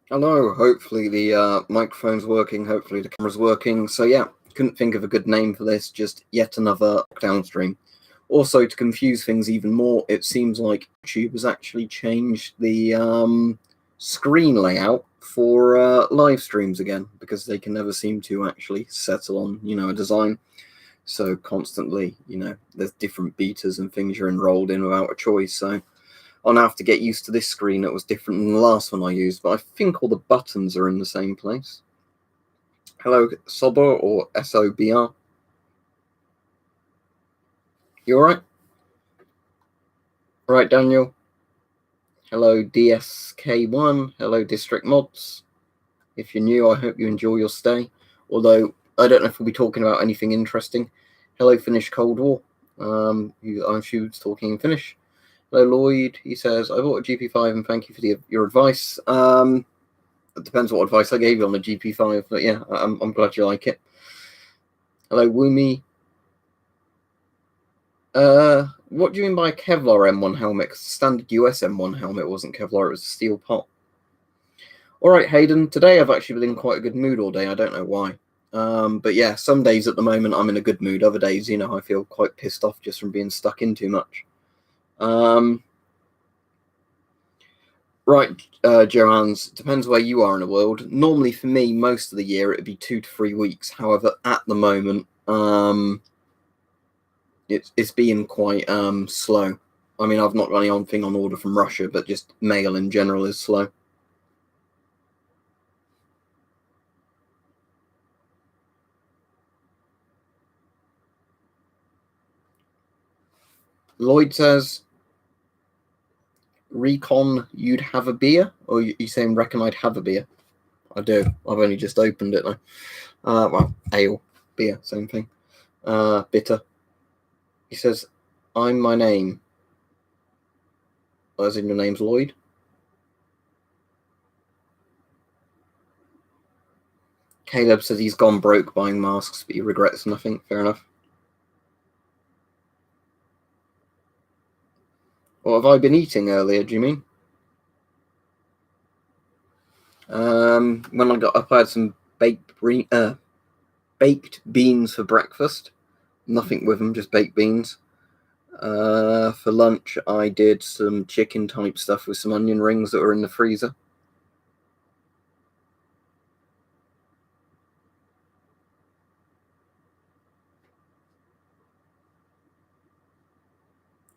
Hello, hopefully the microphone's working, hopefully the camera's working. So yeah, couldn't think of a good name for this, just yet another lockdown stream. Also, to confuse things even more, it seems like YouTube has actually changed the screen layout for live streams again, because they can never seem to actually settle on, a design. So constantly, there's different betas and things you're enrolled in without a choice. So I'll now have to get used to this screen that was different than the last one I used, but I think all the buttons are in the same place. Hello, Sober or SOBR. You alright? Right, Daniel. Hello, DSK1. Hello, District Mods. If you're new, I hope you enjoy your stay. Although, I don't know if we'll be talking about anything interesting. Hello, Finnish Cold War. I'm sure he's talking in Finnish. Hello, Lloyd. He says, I bought a GP5 and thank you for your advice. It depends what advice I gave you on the GP5, but yeah, I'm glad you like it. Hello, Woomy. What do you mean by Kevlar M1 helmet? Because the standard US M1 helmet wasn't Kevlar, it was a steel pot. Alright, Hayden, today I've actually been in quite a good mood all day, I don't know why. But yeah, some days at the moment I'm in a good mood, other days, I feel quite pissed off just from being stuck in too much. Right, Joanne's, depends where you are in the world. Normally for me, most of the year, it'd be 2 to 3 weeks. However, at the moment, it's being quite slow. I mean, I've not got anything on order from Russia, but just mail in general is slow. Lloyd says, Recon, you'd have a beer? Or you saying reckon I'd have a beer? I do. I've only just opened it though. Well, ale, beer, same thing. Bitter. He says, I'm my name. As in your name's Lloyd? Caleb says he's gone broke buying masks, but he regrets nothing. Fair enough. What have I been eating earlier, do you mean? When I got up, I had some baked beans for breakfast. Nothing with them, just baked beans. For lunch, I did some chicken type stuff with some onion rings that were in the freezer.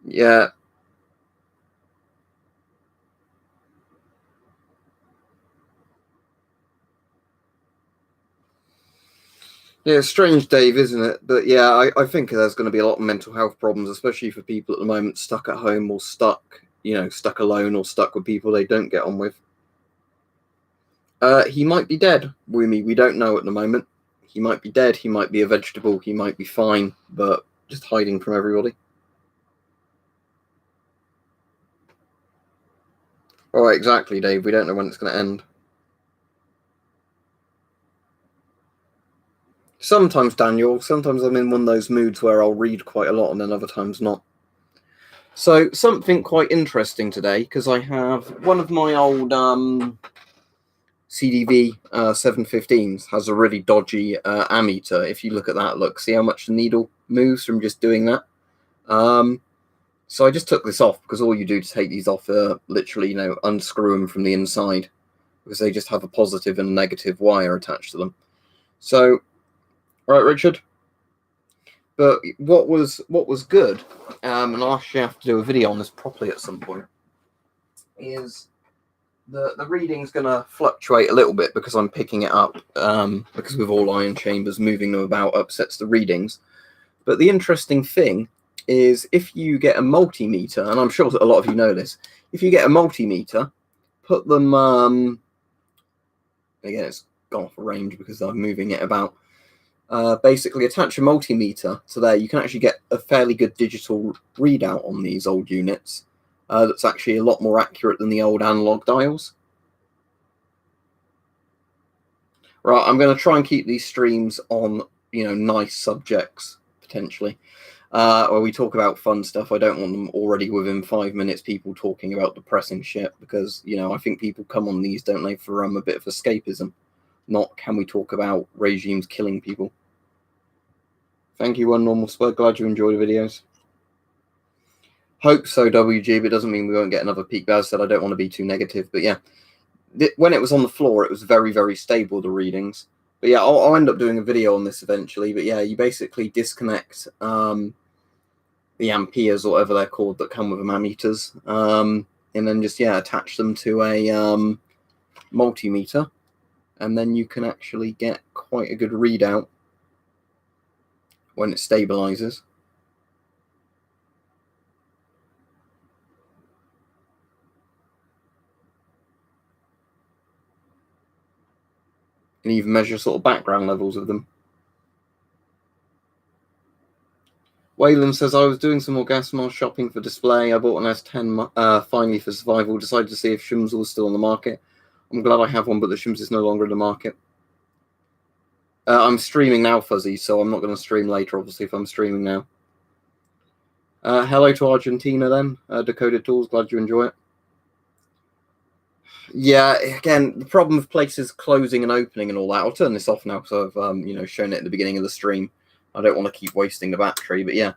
Yeah. Yeah, strange, Dave, isn't it? But yeah, I think there's going to be a lot of mental health problems, especially for people at the moment stuck at home or stuck alone or stuck with people they don't get on with. He might be dead, Woomy. We don't know at the moment. He might be dead. He might be a vegetable. He might be fine, but just hiding from everybody. All right, exactly, Dave. We don't know when it's going to end. Sometimes, Daniel, sometimes I'm in one of those moods where I'll read quite a lot and then other times not. So, something quite interesting today, because I have one of my old CDV 715s has a really dodgy ammeter. If you look at that, see how much the needle moves from just doing that. So I just took this off because all you do to take these off are literally, unscrew them from the inside because they just have a positive and a negative wire attached to them. So, right, Richard. But what was good, and I'll actually have to do a video on this properly at some point, is the reading's going to fluctuate a little bit because I'm picking it up, because with all ion chambers, moving them about upsets the readings. But the interesting thing is if you get a multimeter, and I'm sure a lot of you know this, if you get a multimeter, put them, again, it's gone off range because I'm moving it about. Basically attach a multimeter to there, you can actually get a fairly good digital readout on these old units. That's actually a lot more accurate than the old analog dials. Right, I'm going to try and keep these streams on, nice subjects, potentially. Or we talk about fun stuff. I don't want them already within 5 minutes people talking about depressing shit, because, you know, I think people come on these, don't they, for a bit of escapism, not can we talk about regimes killing people. Thank you, One Normal Spud. Glad you enjoy the videos. Hope so, WG, but it doesn't mean we won't get another peak. But as I said, I don't want to be too negative. But yeah, when it was on the floor, it was very, very stable, the readings. But yeah, I'll end up doing a video on this eventually. But yeah, you basically disconnect the amperes, or whatever they're called, that come with them, ammeters, and then just, yeah, attach them to a multimeter, and then you can actually get quite a good readout when it stabilizes. And even measure sort of background levels of them. Wayland says, I was doing some more gas mask shopping for display. I bought an S10 finally for survival. Decided to see if Shums was still on the market. I'm glad I have one, but the Shums is no longer in the market. I'm streaming now, Fuzzy, so I'm not going to stream later, obviously, if I'm streaming now. Hello to Argentina, then. Decoded Tools, glad you enjoy it. Yeah, again, the problem with places closing and opening and all that. I'll turn this off now because I've you know, shown it at the beginning of the stream. I don't want to keep wasting the battery, but yeah.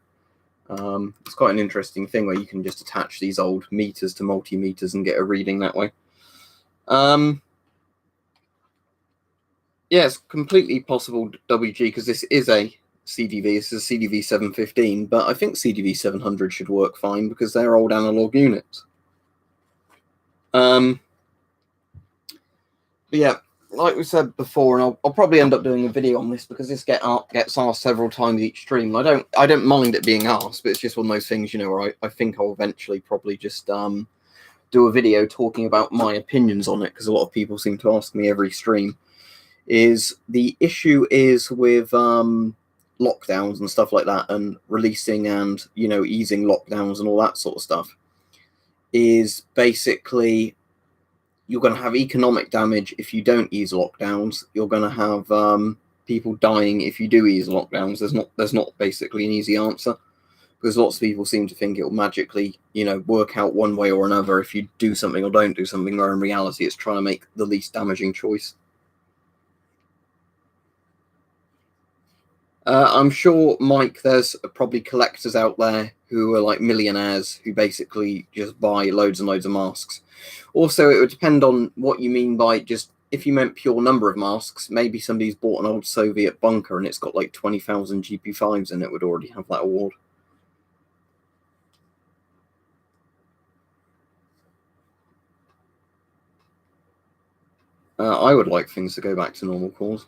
It's quite an interesting thing where you can just attach these old meters to multimeters and get a reading that way. Yeah, it's completely possible, WG, because this is a CDV. This is a CDV 715, but I think CDV 700 should work fine because they're old analog units. But yeah, like we said before, and I'll probably end up doing a video on this because this gets asked several times each stream. I don't mind it being asked, but it's just one of those things, you know, where I think I'll eventually probably just do a video talking about my opinions on it, because a lot of people seem to ask me every stream. Is the issue is with lockdowns and stuff like that, and releasing and, you know, easing lockdowns and all that sort of stuff, is basically you're going to have economic damage if you don't ease lockdowns. You're going to have people dying if you do ease lockdowns. There's not basically an easy answer, because lots of people seem to think it will magically, you know, work out one way or another if you do something or don't do something, where in reality it's trying to make the least damaging choice. I'm sure, Mike, there's probably collectors out there who are like millionaires who basically just buy loads and loads of masks. Also, it would depend on what you mean by just, if you meant pure number of masks, maybe somebody's bought an old Soviet bunker and it's got like 20,000 GP5s and it would already have that award. I would like things to go back to normal cores.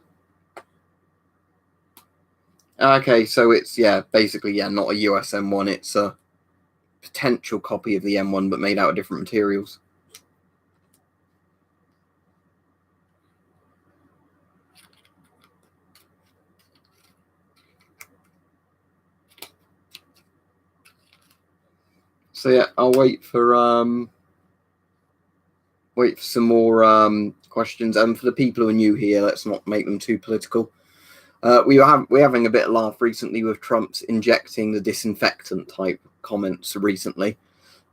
Okay, so it's, yeah, basically, yeah, not a US M1, it's a potential copy of the M1, but made out of different materials. So yeah, I'll wait for some more questions. And for the people who are new here, let's not make them too political. We're having a bit of laugh recently with Trump's injecting the disinfectant type comments recently.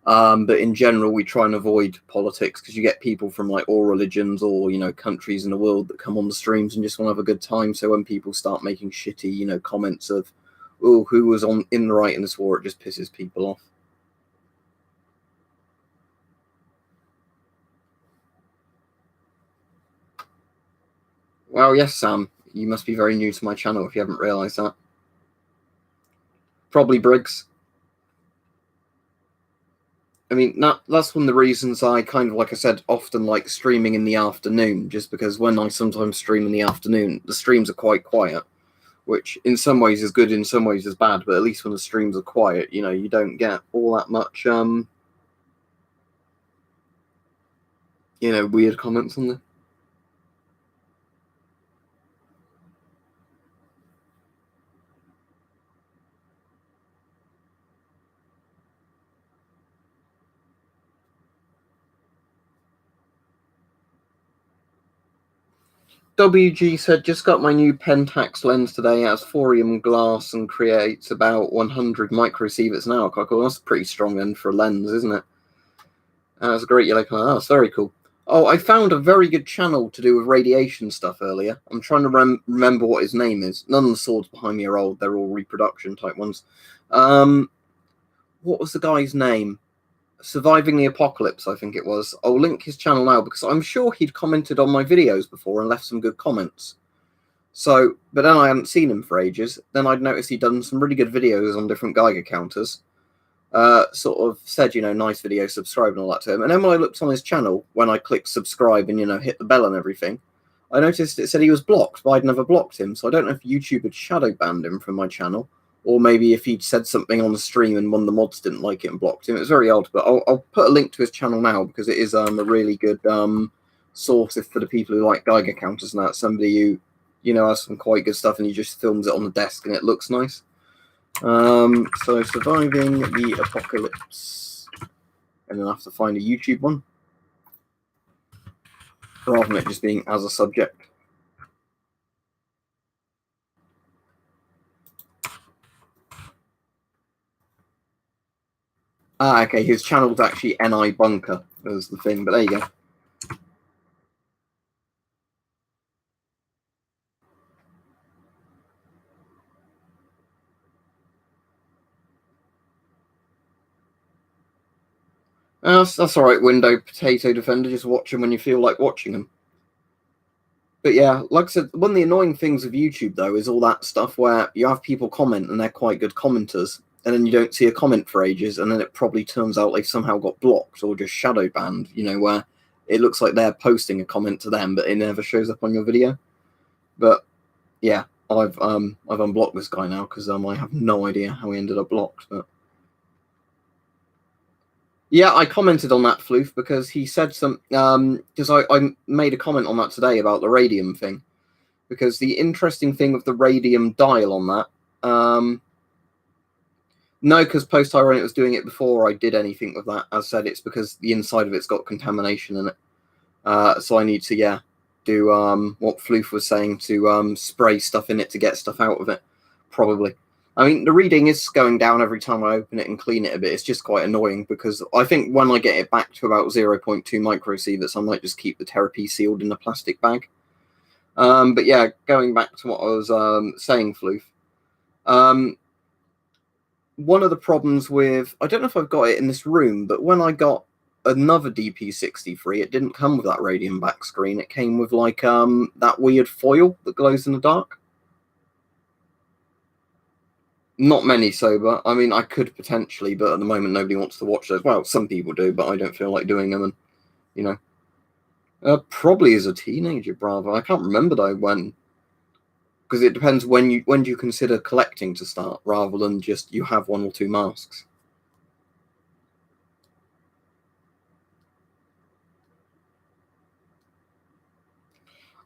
But in general, we try and avoid politics, because you get people from like all religions or, you know, countries in the world that come on the streams and just want to have a good time. So when people start making shitty, you know, comments of, oh, who was in the right in this war, it just pisses people off. Well, yes, Sam, you must be very new to my channel if you haven't realised that. Probably Briggs. I mean, that's one of the reasons I kind of, like I said, often like streaming in the afternoon, just because when I sometimes stream in the afternoon, the streams are quite quiet, which in some ways is good, in some ways is bad, but at least when the streams are quiet, you know, you don't get all that much, you know, weird comments on there. WG said, just got my new Pentax lens today. It has thorium glass and creates about 100 microsieverts an hour. Quite cool. That's a pretty strong end for a lens, isn't it? That's a great yellow colour. That's very cool. Oh, I found a very good channel to do with radiation stuff earlier. I'm trying to remember what his name is. None of the swords behind me are old. They're all reproduction type ones. What was the guy's name? Surviving the Apocalypse, I think it was. I'll link his channel now because I'm sure he'd commented on my videos before and left some good comments. So, but then I hadn't seen him for ages. Then I'd noticed he'd done some really good videos on different Geiger counters. Sort of said, nice video, subscribe and all that to him. And then when I looked on his channel, when I clicked subscribe and, hit the bell and everything, I noticed it said he was blocked, but I'd never blocked him. So I don't know if YouTube had shadow banned him from my channel, or maybe if he'd said something on the stream and one of the mods didn't like it and blocked him. It was very odd, but I'll put a link to his channel now because it is a really good source for the people who like Geiger counters and that. Somebody who, has some quite good stuff and he just films it on the desk and it looks nice. So Surviving the Apocalypse, and then I have to find a YouTube one rather than it just being as a subject. Okay, his channel's actually NI Bunker was the thing, but there you go. That's all right, Window Potato Defender. Just watch them when you feel like watching them. But yeah, like I said, one of the annoying things of YouTube, though, is all that stuff where you have people comment and they're quite good commenters, and then you don't see a comment for ages, and then it probably turns out they've somehow got blocked or just shadow banned, where it looks like they're posting a comment to them, but it never shows up on your video. But yeah, I've unblocked this guy now because I have no idea how he ended up blocked, but... Yeah, I commented on that, Floof, because he said some... Because I made a comment on that today about the radium thing. Because the interesting thing with the radium dial on that... no, because Post-Ironic was doing it before I did anything with that. As said, it's because the inside of it's got contamination in it. So I need to, do what Floof was saying, to spray stuff in it to get stuff out of it. Probably. I mean, the reading is going down every time I open it and clean it a bit. It's just quite annoying because I think when I get it back to about 0.2 microsieverts, I might just keep the therapy sealed in a plastic bag. But yeah, going back to what I was saying, Floof. One of the problems with... I don't know if I've got it in this room, but when I got another DP63, it didn't come with that radium back screen. It came with, like, that weird foil that glows in the dark. Not many sober. I mean, I could potentially, but at the moment nobody wants to watch those. Well, some people do, but I don't feel like doing them. And probably as a teenager, bravo. I can't remember though when, because it depends when do you consider collecting to start, rather than just you have 1 or 2 masks.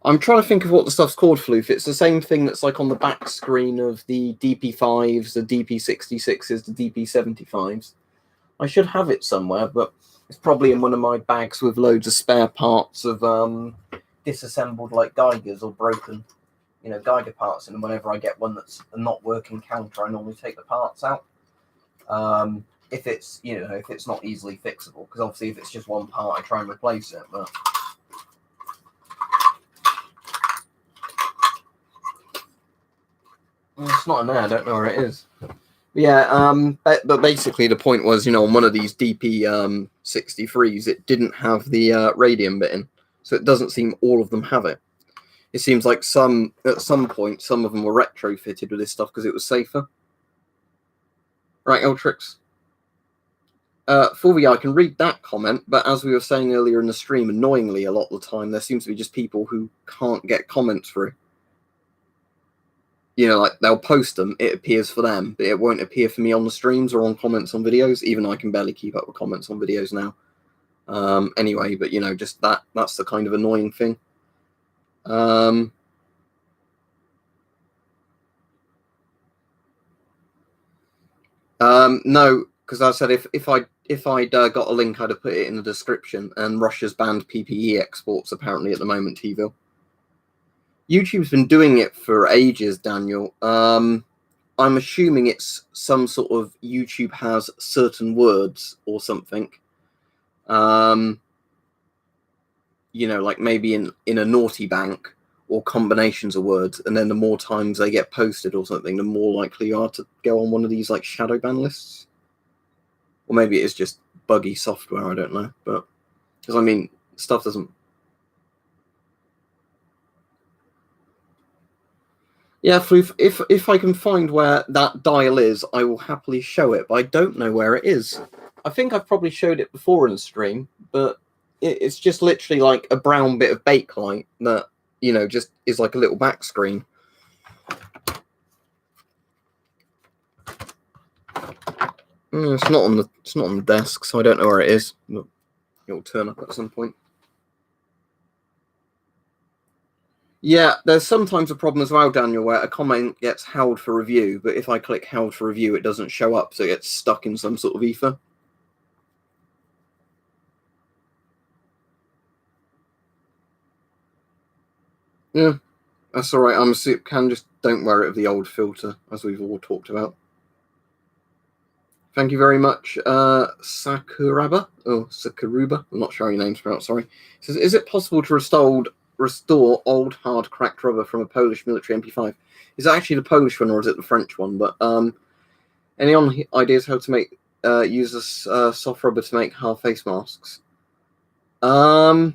I'm trying to think of what the stuff's called, Floof. It's the same thing that's like on the back screen of the DP5s, the DP66s, the DP75s. I should have it somewhere, but it's probably in one of my bags with loads of spare parts of disassembled like Geigers or broken, Geiger parts. And whenever I get one that's a not working counter, I normally take the parts out. If it's, if it's not easily fixable, because obviously if it's just one part, I try and replace it, but... It's not in there. I don't know where it is. But yeah, but basically the point was, on one of these DP 63s, it didn't have the radium bit in, so it doesn't seem all of them have it. It seems like at some point, some of them were retrofitted with this stuff because it was safer. Right, Ultrix. Fulvia, I can read that comment, but as we were saying earlier in the stream, annoyingly, a lot of the time, there seems to be just people who can't get comments through. Like they'll post them, it appears for them, but it won't appear for me on the streams or on comments on videos. Even I can barely keep up with comments on videos now. Anyway, but just that's the kind of annoying thing. No, because I said if I'd got a link, I'd have put it in the description. And Russia's banned PPE exports apparently at the moment, T-ville. YouTube's been doing it for ages, Daniel. I'm assuming it's some sort of YouTube has certain words or something. You know, like maybe in a naughty bank or combinations of words, and then the more times they get posted or something, the more likely you are to go on one of these like shadow ban lists. Or maybe it's just buggy software, I don't know. But because I mean, stuff doesn't. Yeah, Floof, if I can find where that dial is, I will happily show it, but I don't know where it is. I think I've probably showed it before in the stream, but it's just literally like a brown bit of bakelite that, you know, just is like a little back screen. It's not on the desk, so I don't know where it is. But it'll turn up at some point. Yeah, there's sometimes a problem as well, Daniel, where a comment gets held for review, but if I click held for review, it doesn't show up, so it gets stuck in some sort of ether. Yeah, that's all right. I'm can just don't wear it with the old filter, as we've all talked about. Thank you very much, Sakuraba or Sakuruba. I'm not sure how your name's pronounced. Sorry. It says, is it possible to restore old hard cracked rubber from a Polish military MP5? Is it actually the Polish one or is it the French one? But any ideas how to make use this soft rubber to make hard face masks? Right.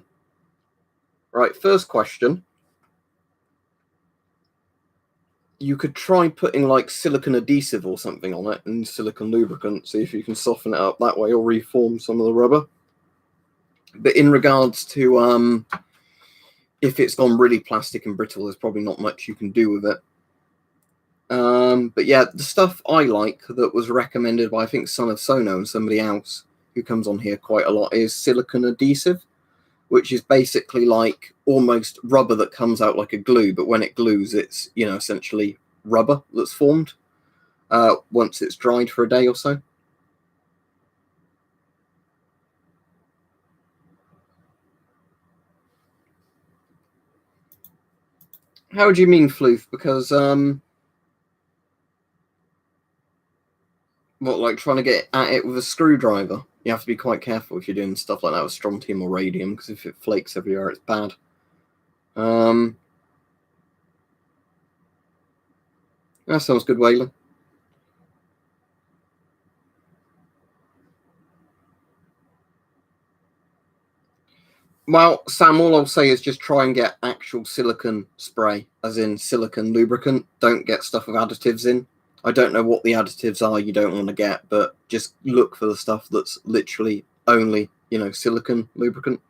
First question. You could try putting like silicone adhesive or something on it and silicone lubricant, see if you can soften it up that way or reform some of the rubber. But in regards to if it's gone really plastic and brittle, there's probably not much you can do with it. But yeah, the stuff I like that was recommended by I think Son of Sono and somebody else who comes on here quite a lot is silicone adhesive, which is basically like almost rubber that comes out like a glue, but when it glues, it's, you know, essentially rubber that's formed once it's dried for a day or so. How do you mean, Floof? Because what, like trying to get at it with a screwdriver? You have to be quite careful if you're doing stuff like that with strontium or radium, because if it flakes everywhere, it's bad. That sounds good, Waylon. Well, Sam, all I'll say is just try and get actual silicone spray, as in silicone lubricant. Don't get stuff with additives in. I don't know what the additives are you don't want to get, but just look for the stuff that's literally only, you know, silicone lubricant.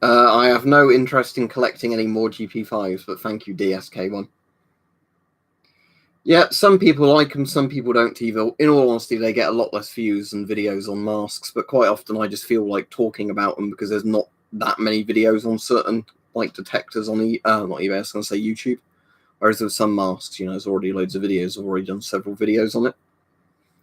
I have no interest in collecting any more GP5s, but thank you, DSK1. Yeah, some people like them, some people don't either. In all honesty, they get a lot less views and videos on masks, but quite often I just feel like talking about them because there's not that many videos on certain like detectors on not eBay, I was going to say YouTube. Whereas with some masks, you know, there's already loads of videos. I've already done several videos on it.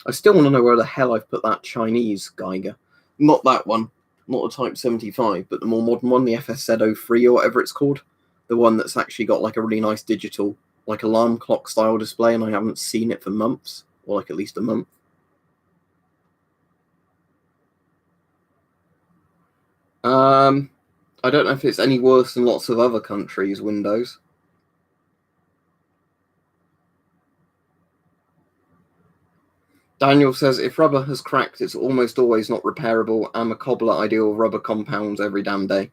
I still want to know where the hell I've put that Chinese Geiger. Not that one, not the Type 75, but the more modern one, the FSZ03 or whatever it's called. The one that's actually got like a really nice digital, like alarm clock style display, and I haven't seen it for months, or like at least a month. I don't know if it's any worse than lots of other countries' Windows. Daniel says, if rubber has cracked, it's almost always not repairable. I'm a cobbler. I deal with rubber compounds every damn day.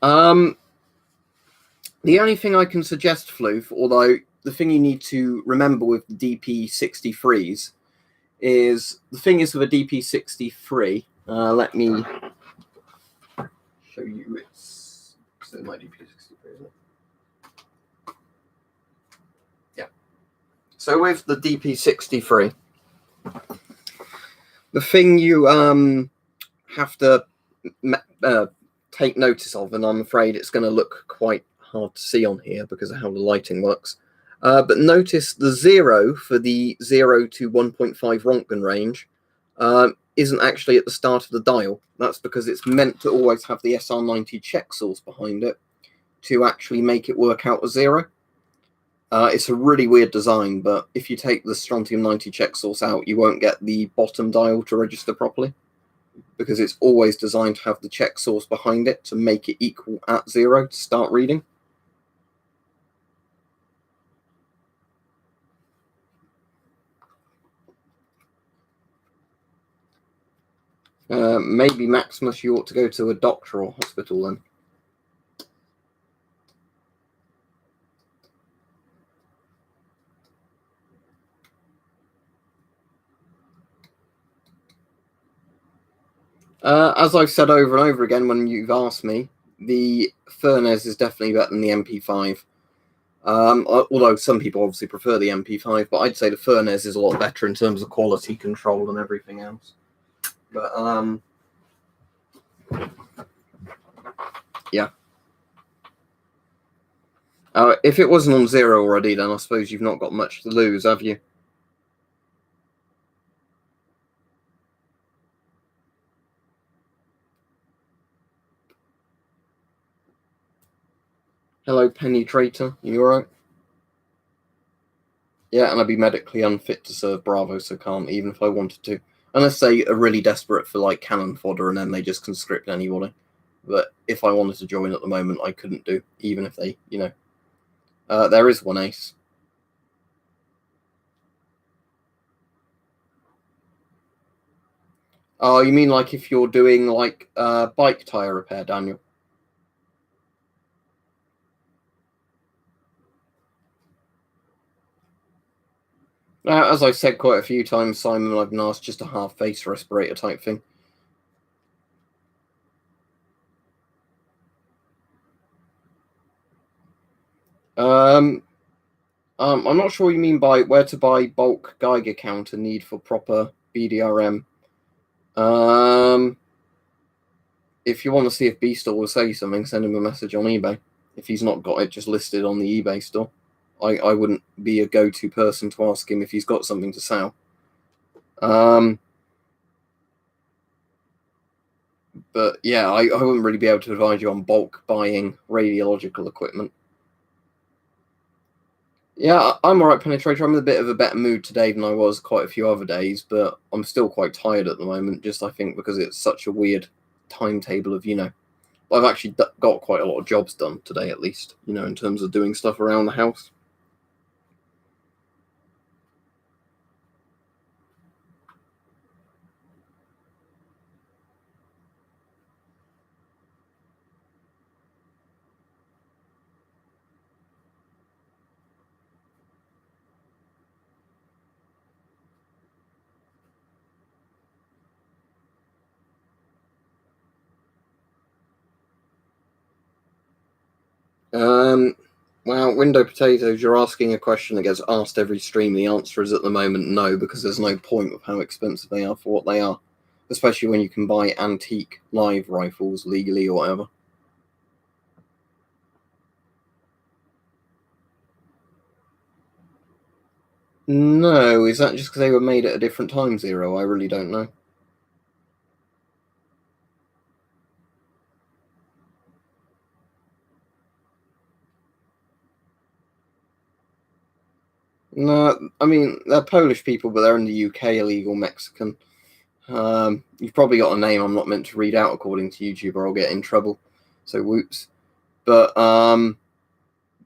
The only thing I can suggest, Floof, although the thing you need to remember with the DP63s is, the thing is with a DP63, let me show you it's my DP63, isn't it? Yeah. So with the DP63, the thing you have to take notice of, and I'm afraid it's going to look quite hard to see on here because of how the lighting works. But notice the 0 for the 0 to 1.5 Rontgen range isn't actually at the start of the dial. That's because it's meant to always have the SR90 check source behind it to actually make it work out as 0. It's a really weird design, but if you take the strontium 90 check source out, you won't get the bottom dial to register properly, because it's always designed to have the check source behind it to make it equal at 0 to start reading. Maybe, Maximus, you ought to go to a doctor or hospital then. As I've said over and over again when you've asked me, the Furnez is definitely better than the MP5. Although some people obviously prefer the MP5, but I'd say the Furnez is a lot better in terms of quality control and everything else. But yeah. If it wasn't on 0 already, then I suppose you've not got much to lose, have you? Hello, Penetrator. You alright? Yeah, and I'd be medically unfit to serve Bravo, so can't, even if I wanted to. Unless they are really desperate for, like, cannon fodder, and then they just conscript anybody. But if I wanted to join at the moment, I couldn't do, even if they, you know. There is one ace. Oh, you mean like if you're doing, like, bike tyre repair, Daniel? As I've said quite a few times, Simon, I've been asked just a half-face respirator type thing. I'm not sure what you mean by where to buy bulk Geiger counter need for proper BDRM. If you want to see if B-Store will say something, send him a message on eBay. If he's not got it just listed on the eBay store, I wouldn't be a go-to person to ask him if he's got something to sell. But yeah, I wouldn't really be able to advise you on bulk buying radiological equipment. Yeah, I'm alright, Penetrator. I'm in a bit of a better mood today than I was quite a few other days, but I'm still quite tired at the moment, just I think because it's such a weird timetable of, you know, I've actually got quite a lot of jobs done today, at least, you know, in terms of doing stuff around the house. Well, Window Potatoes, you're asking a question that gets asked every stream. The answer is at the moment no, because there's no point of how expensive they are for what they are, especially when you can buy antique live rifles legally or whatever. No, is that just because they were made at a different time, Zero? I really don't know. No, I mean, they're Polish people, but they're in the UK, illegal Mexican. You've probably got a name I'm not meant to read out according to YouTube, or I'll get in trouble. So whoops. But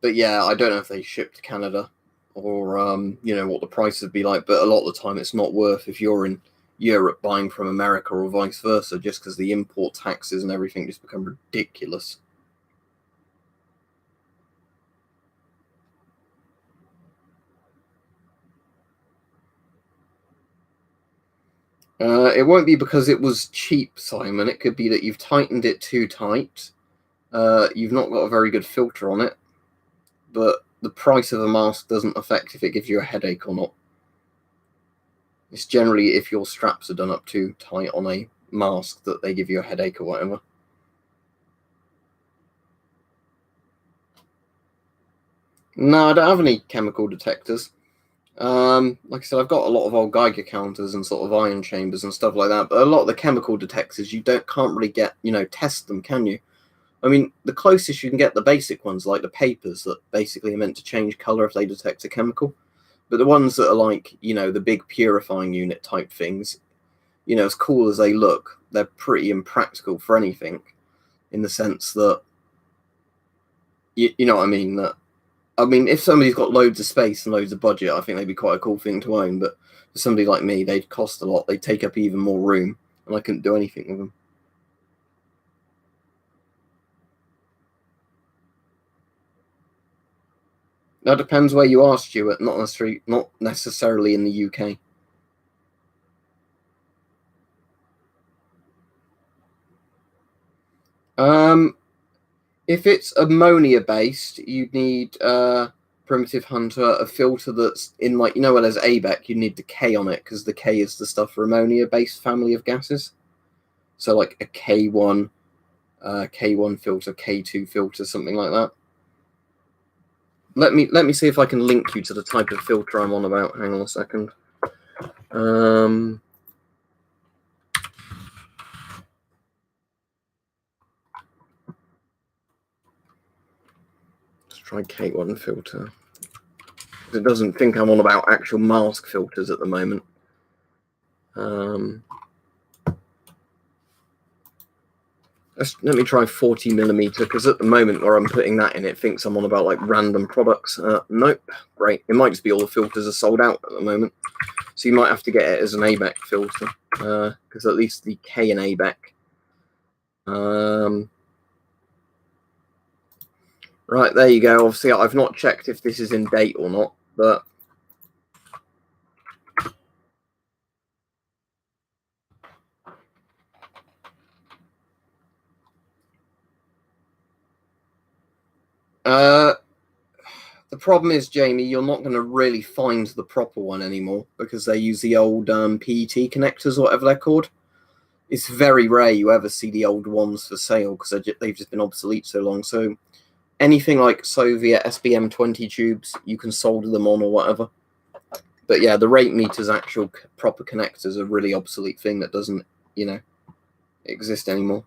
yeah, I don't know if they ship to Canada or you know what the price would be like. But a lot of the time, it's not worth if you're in Europe buying from America or vice versa, just because the import taxes and everything just become ridiculous. It won't be because it was cheap, Simon. It could be that you've tightened it too tight. You've not got a very good filter on it. But the price of a mask doesn't affect if it gives you a headache or not. It's generally if your straps are done up too tight on a mask that they give you a headache or whatever. No, I don't have any chemical detectors. Like I said, I've got a lot of old Geiger counters and sort of ion chambers and stuff like that. But a lot of the chemical detectors, you can't really get, test them, can you? I mean, the closest you can get the basic ones, like the papers that basically are meant to change color if they detect a chemical. But the ones that are like, the big purifying unit type things, as cool as they look, they're pretty impractical for anything, in the sense that, you know what I mean? If somebody's got loads of space and loads of budget, I think they'd be quite a cool thing to own. But for somebody like me, they'd cost a lot. They'd take up even more room, and I couldn't do anything with them. That depends where you are, Stuart. Not necessarily in the UK. If it's ammonia based, you'd need Primitive Hunter, a filter that's in, like, where there's ABEC, you need the K on it, because the K is the stuff for ammonia based family of gases. So like a K1, K1 filter, K2 filter, something like that. Let me see if I can link you to the type of filter I'm on about. Hang on a second. Let's try K1 filter. It doesn't think I'm on about actual mask filters at the moment. Let me try 40mm, because at the moment where I'm putting that in, it thinks I'm on about like random products. Nope. Great. It might just be all the filters are sold out at the moment. So you might have to get it as an ABEC filter, because at least the K in ABEC. Right, there you go. Obviously, I've not checked if this is in date or not, but the problem is, Jamie, you're not going to really find the proper one anymore, because they use the old PET connectors, or whatever they're called. It's very rare you ever see the old ones for sale, because they've just been obsolete so long. So anything like Soviet SBM20 tubes, you can solder them on or whatever. But yeah, the rate meters, actual proper connectors, are a really obsolete thing that doesn't, exist anymore.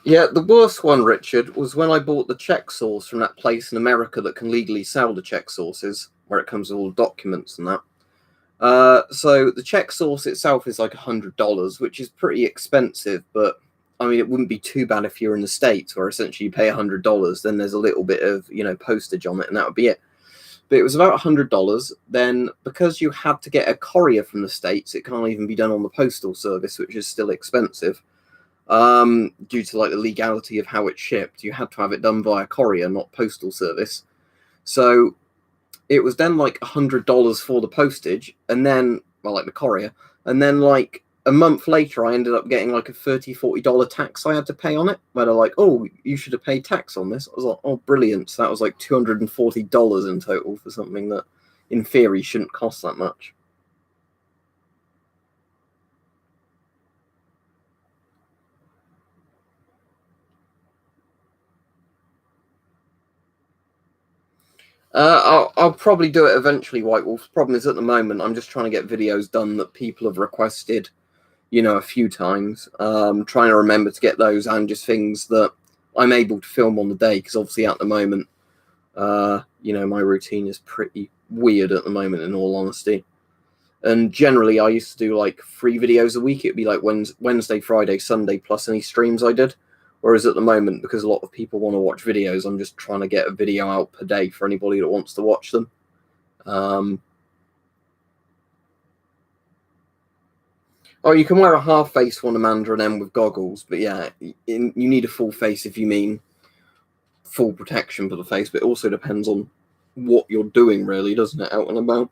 Yeah, the worst one, Richard, was when I bought the check source from that place in America that can legally sell the check sources, where it comes with all the documents and that. So the check source itself is like $100, which is pretty expensive, but I mean, it wouldn't be too bad if you're in the States, where essentially you pay $100, then there's a little bit of, postage on it, and that would be it. But it was about $100. Then, because you had to get a courier from the States, it can't even be done on the postal service, which is still expensive. Due to like the legality of how it's shipped, you had to have it done via courier, not postal service. So it was then like $100 for the postage, and then, well, like the courier, and then like a month later, I ended up getting like a $30-40 tax I had to pay on it. Where they're like, "Oh, you should have paid tax on this." I was like, "Oh, brilliant!" So that was like $240 in total for something that, in theory, shouldn't cost that much. I'll probably do it eventually, White Wolf. Problem is, at the moment, I'm just trying to get videos done that people have requested, a few times. Trying to remember to get those, and just things that I'm able to film on the day, because obviously at the moment, my routine is pretty weird at the moment, in all honesty. And generally, I used to do like 3 videos a week. It'd be like Wednesday, Friday, Sunday, plus any streams I did. Whereas at the moment, because a lot of people want to watch videos, I'm just trying to get a video out per day for anybody that wants to watch them. Oh, you can wear a half face one, Amanda, and then with goggles. But yeah, you need a full face if you mean full protection for the face. But it also depends on what you're doing, really, doesn't it, out and about?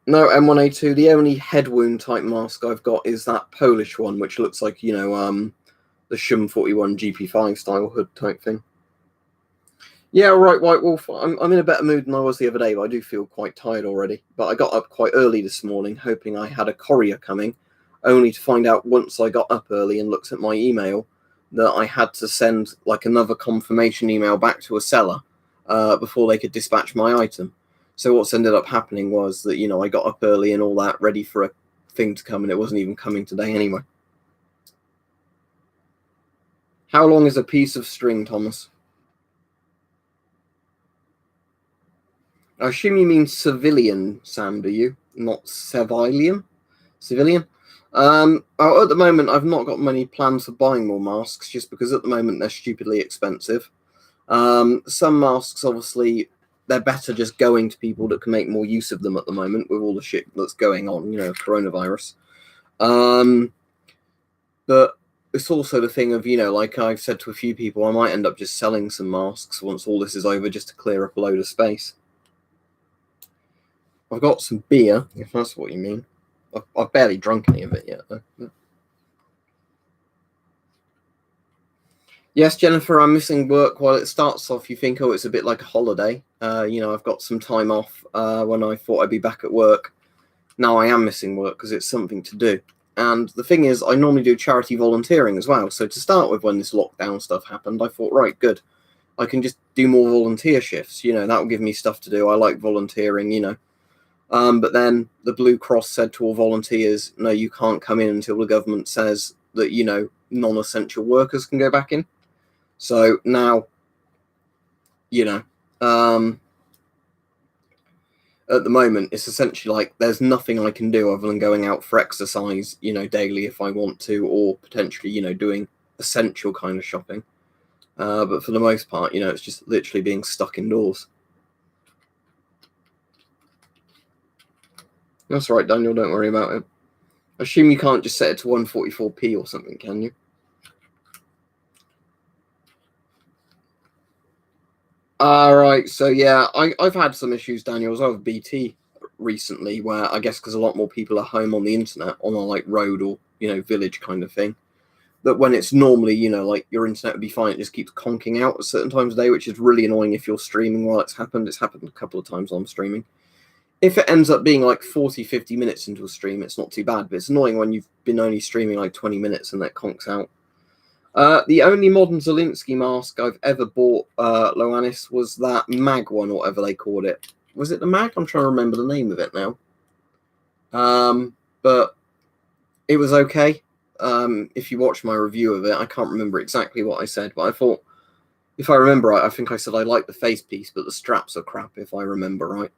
No, M1A2. The only head wound type mask I've got is that Polish one, which looks like, the Shum 41 GP5 style hood type thing. Yeah, right, White Wolf. I'm in a better mood than I was the other day, but I do feel quite tired already. But I got up quite early this morning, hoping I had a courier coming, only to find out once I got up early and looked at my email that I had to send like another confirmation email back to a seller before they could dispatch my item. So what's ended up happening was that, I got up early and all that, ready for a thing to come, and it wasn't even coming today anyway. How long is a piece of string, Thomas? I assume you mean civilian, Sam, do you? Not civilian? Civilian? At the moment, I've not got many plans for buying more masks, just because at the moment they're stupidly expensive. Some masks, obviously, they're better just going to people that can make more use of them at the moment with all the shit that's going on, coronavirus. But it's also the thing of, like I've said to a few people, I might end up just selling some masks once all this is over just to clear up a load of space. I've got some beer, if that's what you mean. I've barely drunk any of it yet, though. Yes, Jennifer, I'm missing work. While it starts off, you think, oh, it's a bit like a holiday. I've got some time off when I thought I'd be back at work. Now I am missing work because it's something to do. And the thing is, I normally do charity volunteering as well. So to start with, when this lockdown stuff happened, I thought, right, good. I can just do more volunteer shifts. That will give me stuff to do. I like volunteering. But then the Blue Cross said to all volunteers, no, you can't come in until the government says that, non-essential workers can go back in. So now, at the moment, it's essentially like there's nothing I can do other than going out for exercise, daily if I want to, or potentially, doing essential kind of shopping. But for the most part, it's just literally being stuck indoors. That's right, Daniel, don't worry about it. I assume you can't just set it to 144p or something, can you? Right, so yeah, I've had some issues, Daniel, as well with BT recently, where I guess because a lot more people are home on the internet, on a like road or village kind of thing, that when it's normally like your internet would be fine, it just keeps conking out at certain times of day, which is really annoying if you're streaming while it's happened. It's happened a couple of times while I'm streaming. If it ends up being like 40-50 minutes into a stream, it's not too bad, but it's annoying when you've been only streaming like 20 minutes and that conks out. The only modern Zelensky mask I've ever bought, Loanis, was that mag one, or whatever they called it. Was it the mag? I'm trying to remember the name of it now. But it was okay. If you watch my review of it, I can't remember exactly what I said, but I thought, if I remember right, I think I said I like the face piece, but the straps are crap, if I remember right.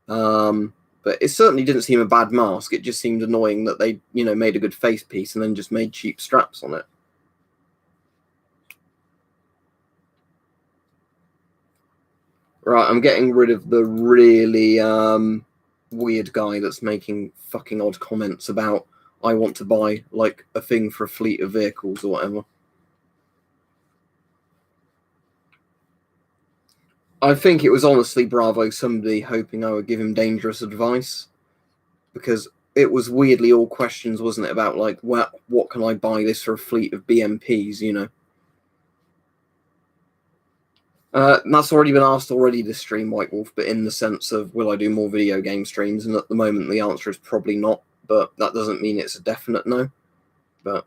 But it certainly didn't seem a bad mask. It just seemed annoying that they, made a good face piece and then just made cheap straps on it. Right, I'm getting rid of the really weird guy that's making fucking odd comments about I want to buy like a thing for a fleet of vehicles or whatever. I think it was honestly Bravo somebody hoping I would give him dangerous advice, because it was weirdly all questions, wasn't it, about like what can I buy this for a fleet of BMPs, that's already been asked this stream, White Wolf, but in the sense of will I do more video game streams? And at the moment the answer is probably not, but that doesn't mean it's a definite no. But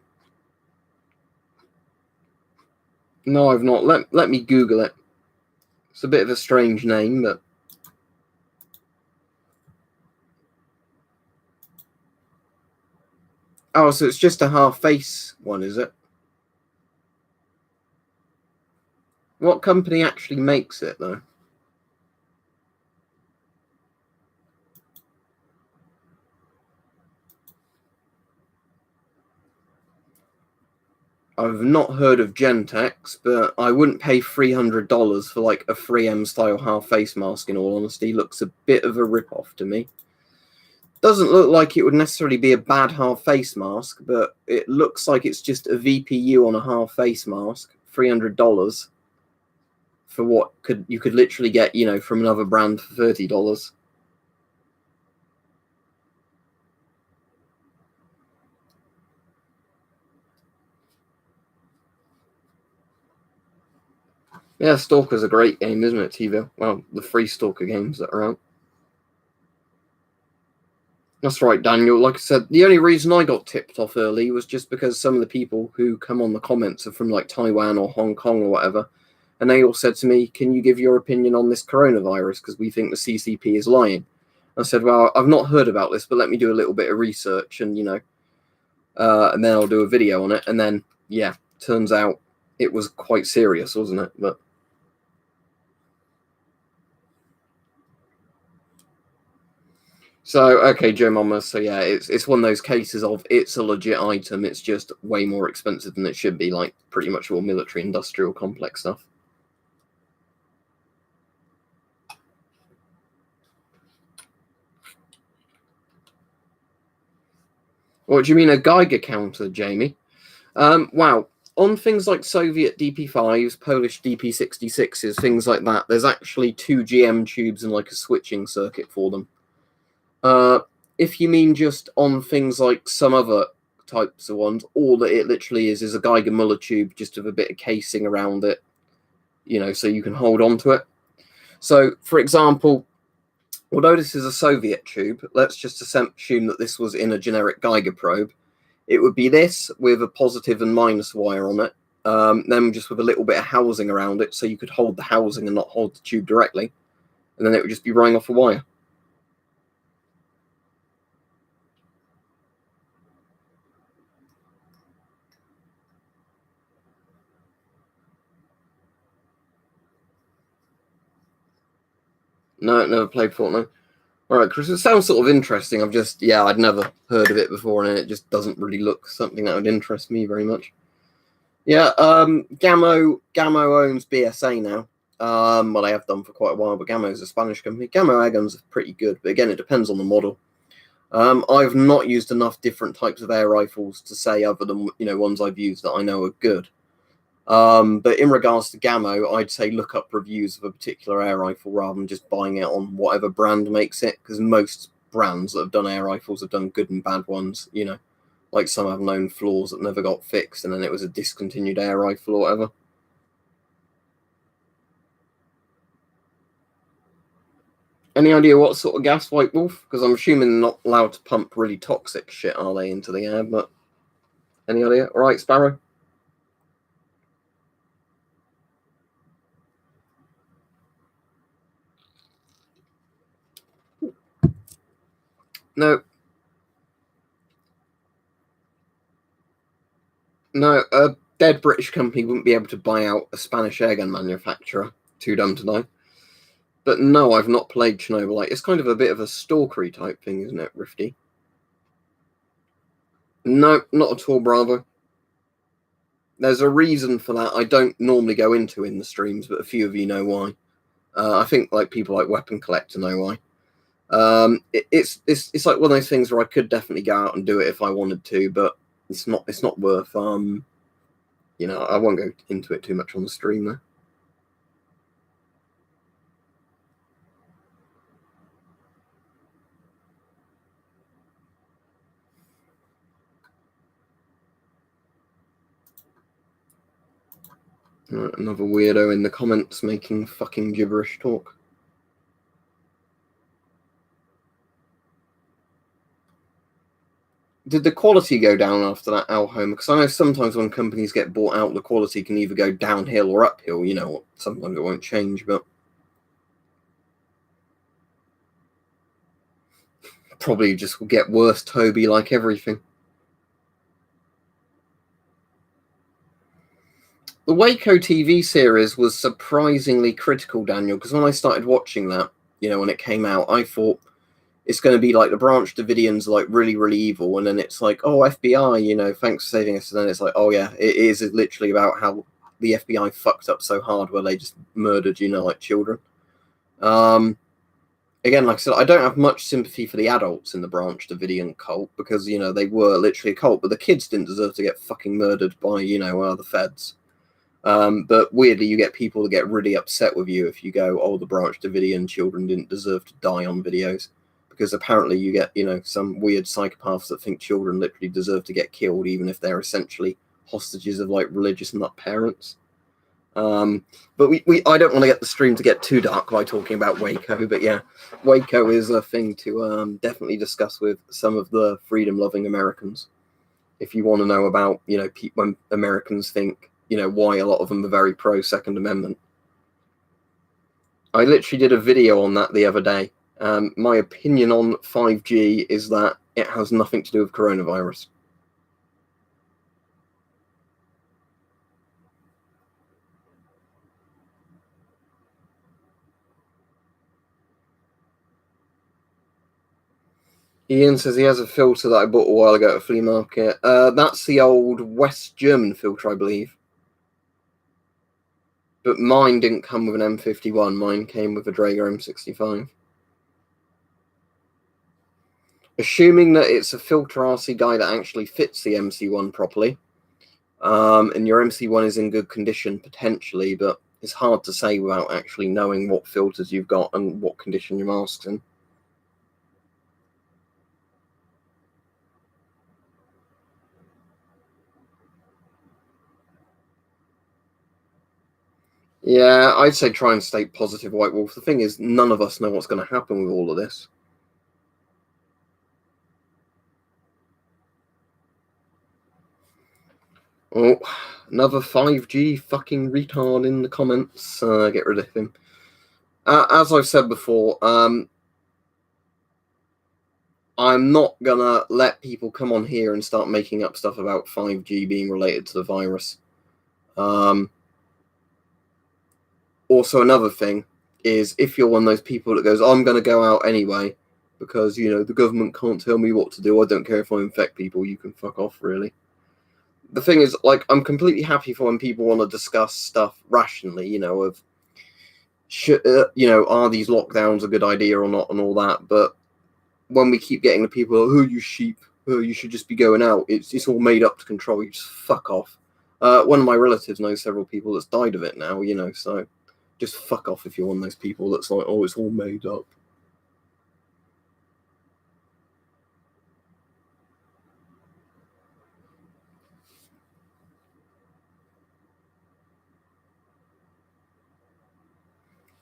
no, I've not. Let me Google it. It's a bit of a strange name, but oh, so it's just a half face one, is it? What company actually makes it though? I've not heard of Gentex, but I wouldn't pay $300 for like a 3M style half face mask. In all honesty, looks a bit of a rip off to me. Doesn't look like it would necessarily be a bad half face mask, but it looks like it's just a VPU on a half face mask. $300 for what you could literally get, from another brand for $30. Yeah, Stalker's a great game, isn't it, TV? Well, the free Stalker games that are out. That's right, Daniel. Like I said, the only reason I got tipped off early was just because some of the people who come on the comments are from like Taiwan or Hong Kong or whatever. And they all said to me, can you give your opinion on this coronavirus? Because we think the CCP is lying. I said, well, I've not heard about this, but let me do a little bit of research and, and then I'll do a video on it. And then, yeah, turns out it was quite serious, wasn't it? But so, okay, Joe Mama. So yeah, it's one of those cases of it's a legit item. It's just way more expensive than it should be, like pretty much all military industrial complex stuff. What do you mean a Geiger counter, Jamie? Wow. On things like Soviet DP5s, Polish DP66s, things like that, there's actually two GM tubes and like a switching circuit for them. If you mean just on things like some other types of ones, all that it literally is a Geiger Muller tube just with a bit of casing around it, so you can hold on to it. So, for example, although this is a Soviet tube, let's just assume that this was in a generic Geiger probe. It would be this with a positive and minus wire on it, then just with a little bit of housing around it so you could hold the housing and not hold the tube directly, and then it would just be running off a wire. No, never played Fortnite. All right, Chris, it sounds sort of interesting. I'd never heard of it before, and it just doesn't really look something that would interest me very much. Yeah, Gammo owns BSA now. Well, they have done for quite a while, but Gammo is a Spanish company. Gammo air guns are pretty good, but again, it depends on the model. I've not used enough different types of air rifles to say other than ones I've used that I know are good. But in regards to Gammo, I'd say look up reviews of a particular air rifle rather than just buying it on whatever brand makes it, because most brands that have done air rifles have done good and bad ones, like some have known flaws that never got fixed and then it was a discontinued air rifle or whatever. Any idea what sort of gas White Wolf? Because I'm assuming they're not allowed to pump really toxic shit, are they, into the air? But any idea? All right, Sparrow? No. No, a dead British company wouldn't be able to buy out a Spanish airgun manufacturer. Too dumb to know. But no, I've not played Chernobyl. It's kind of a bit of a stalkery type thing, isn't it, Rifty? No, not at all, Bravo. There's a reason for that I don't normally go into in the streams, but a few of you know why. I think like people like Weapon Collector know why. It's like one of those things where I could definitely go out and do it if I wanted to, but it's not worth I won't go into it too much on the stream though. Another weirdo in the comments making fucking gibberish talk. Did the quality go down after that Alhome? Because I know sometimes when companies get bought out, the quality can either go downhill or uphill. Sometimes it won't change, but probably just will get worse, Toby, like everything. The Waco TV series was surprisingly critical, Daniel, because when I started watching that, when it came out, I thought it's going to be like the Branch Davidians, like really, really evil. And then it's like, oh, FBI, thanks for saving us. And then it's like, oh, yeah, it is literally about how the FBI fucked up so hard where they just murdered, like children. Again, like I said, I don't have much sympathy for the adults in the Branch Davidian cult because, they were literally a cult, but the kids didn't deserve to get fucking murdered by, the feds. But weirdly, you get people that get really upset with you if you go, oh, the Branch Davidian children didn't deserve to die on videos. Because apparently you get, some weird psychopaths that think children literally deserve to get killed, even if they're essentially hostages of, like, religious nut parents. But I don't want to get the stream to get too dark by talking about Waco. But yeah, Waco is a thing to definitely discuss with some of the freedom-loving Americans. If you want to know about, when Americans think, why a lot of them are very pro-Second Amendment. I literally did a video on that the other day. My opinion on 5G is that it has nothing to do with coronavirus. Ian says he has a filter that I bought a while ago at a flea market. That's the old West German filter, I believe. But mine didn't come with an M51. Mine came with a Geiger M65. Assuming that it's a filter RC guide that actually fits the MC1 properly, and your MC1 is in good condition, potentially, but it's hard to say without actually knowing what filters you've got and what condition your mask's in. Yeah, I'd say try and stay positive, White Wolf. The thing is, none of us know what's going to happen with all of this. Oh, another 5G fucking retard in the comments. Get rid of him. As I've said before, I'm not gonna let people come on here and start making up stuff about 5G being related to the virus. Also, another thing is, if you're one of those people that goes, I'm going to go out anyway because, the government can't tell me what to do. I don't care if I infect people. You can fuck off, really. The thing is, I'm completely happy for when people want to discuss stuff rationally, are these lockdowns a good idea or not and all that. But when we keep getting the people, oh, you sheep, oh, you should just be going out. It's all made up to control you. Just fuck off. One of my relatives knows several people that's died of it now, so just fuck off if you're one of those people that's like, oh, it's all made up.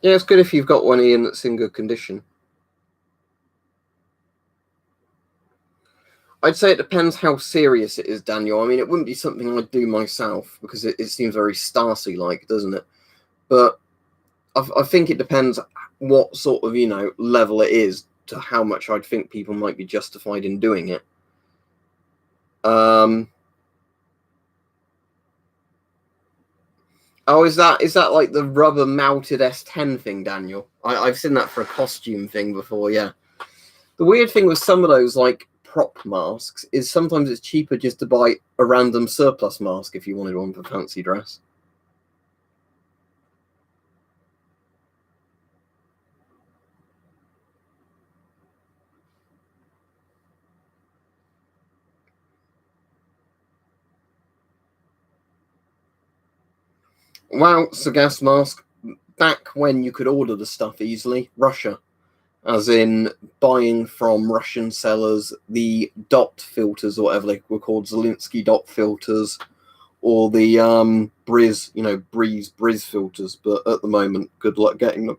Yeah, it's good if you've got one, Ian, that's in good condition. I'd say it depends how serious it is, Daniel. I mean, it wouldn't be something I'd do myself because it seems very Stasi-like, doesn't it? But I think it depends what sort of, level it is to how much I'd think people might be justified in doing it. Oh, is that like the rubber mounted S10 thing, Daniel? I've seen that for a costume thing before, yeah. The weird thing with some of those, prop masks, is sometimes it's cheaper just to buy a random surplus mask if you wanted one for fancy dress. Wow, it's a gas mask. Back when you could order the stuff easily, Russia. As in buying from Russian sellers the dot filters, or whatever they were called, Zelensky dot filters, or the Breeze filters. But at the moment, good luck getting them.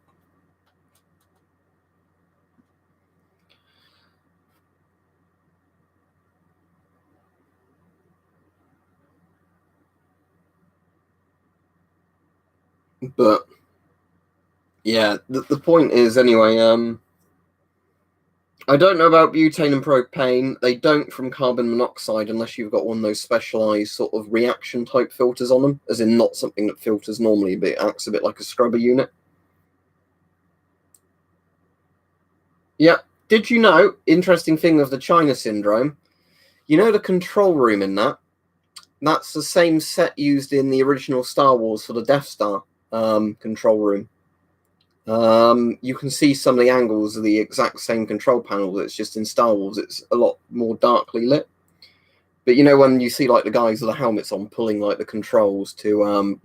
But yeah, the point is anyway. I don't know about butane and propane. They don't from carbon monoxide unless you've got one of those specialized sort of reaction type filters on them, as in not something that filters normally, but it acts a bit like a scrubber unit. Yeah. Did you know, interesting thing of the China syndrome, the control room in that's the same set used in the original Star Wars for the Death Star control room. You can see some of the angles of the exact same control panel that's just in Star Wars. It's a lot more darkly lit. But when you see the guys with the helmets on pulling the controls to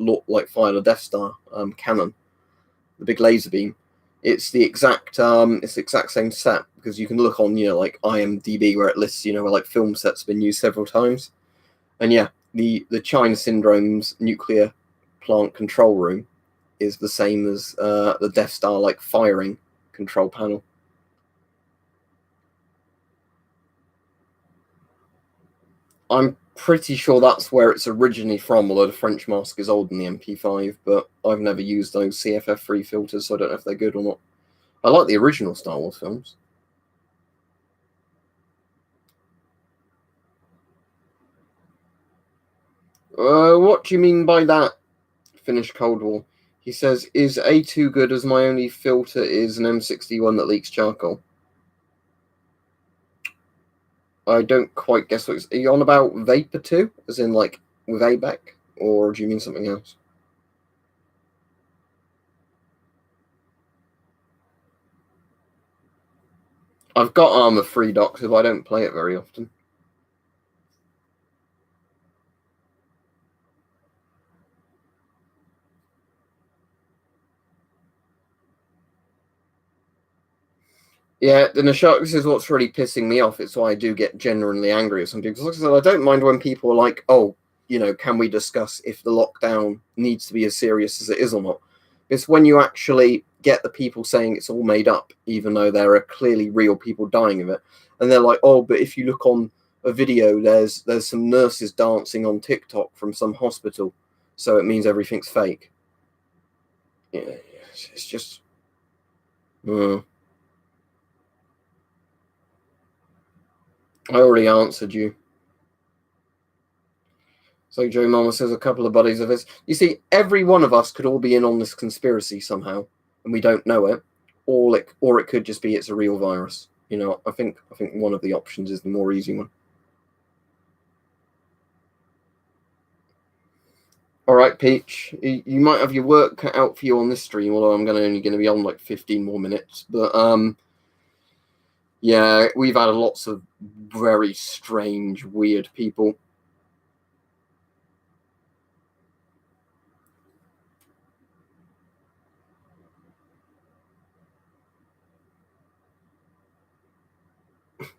fire the Death Star cannon, the big laser beam, it's the exact same set, because you can look on IMDb where it lists where film sets have been used several times. And yeah, the China syndrome's nuclear plant control room is the same as the Death Star like firing control panel. I'm pretty sure that's where it's originally from, although the French mask is older than the MP5, but I've never used those CFF-free filters, so I don't know if they're good or not. I like the original Star Wars films. What do you mean by that? Finished Cold War. He says, is A2 good as my only filter is an M61 that leaks charcoal? I don't quite guess what are you on about. Vapor 2? As in, like, with ABEC? Or do you mean something else? I've got Armor 3 Doctor, but I don't play it very often. Yeah, the Nashak, this is what's really pissing me off. It's why I do get genuinely angry at some people. Because like I don't mind when people are like, oh, you know, can we discuss if the lockdown needs to be as serious as it is or not? It's when you actually get the people saying it's all made up, even though there are clearly real people dying of it. And they're like, oh, but if you look on a video, there's some nurses dancing on TikTok from some hospital. So it means everything's fake. Yeah, it's just... I already answered you. So Joe Mama says a couple of buddies of his. You see, every one of us could all be in on this conspiracy somehow, and we don't know it. Or it could just be it's a real virus. You know, I think one of the options is the more easy one. All right, Peach, you might have your work cut out for you on this stream, although I'm only going to be on like 15 more minutes. But yeah, we've had lots of very strange, weird people.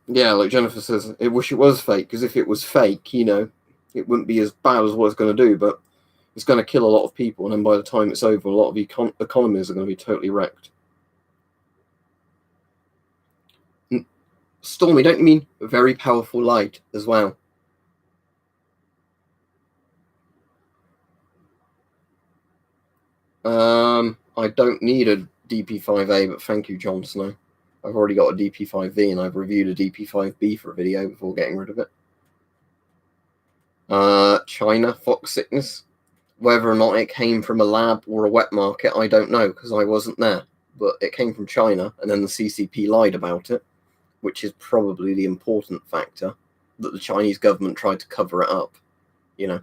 Yeah, like Jennifer says, I wish it was fake, because if it was fake, you know, it wouldn't be as bad as what it's going to do, but it's going to kill a lot of people, and then by the time it's over, a lot of economies are going to be totally wrecked. Stormy, don't you mean very powerful light as well? I don't need a DP5A, but thank you, Jon Snow. I've already got a DP5V, and I've reviewed a DP5B for a video before getting rid of it. China, fox sickness. Whether or not it came from a lab or a wet market, I don't know, because I wasn't there. But it came from China, and then the CCP lied about it, which is probably the important factor, that the Chinese government tried to cover it up, you know.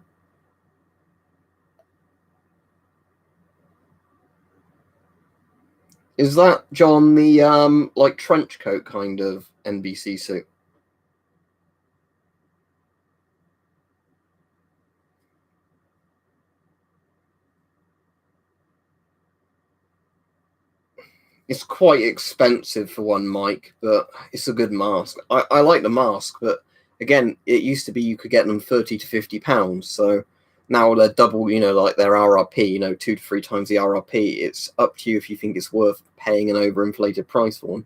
Is that, John, the like trench coat kind of NBC suit? It's quite expensive for one mic, but it's a good mask. I like the mask, but again, it used to be you could get them £30 to £50, so now they're double, you know, like their RRP, you know, 2 to 3 times the RRP. It's up to you if you think it's worth paying an overinflated price for one.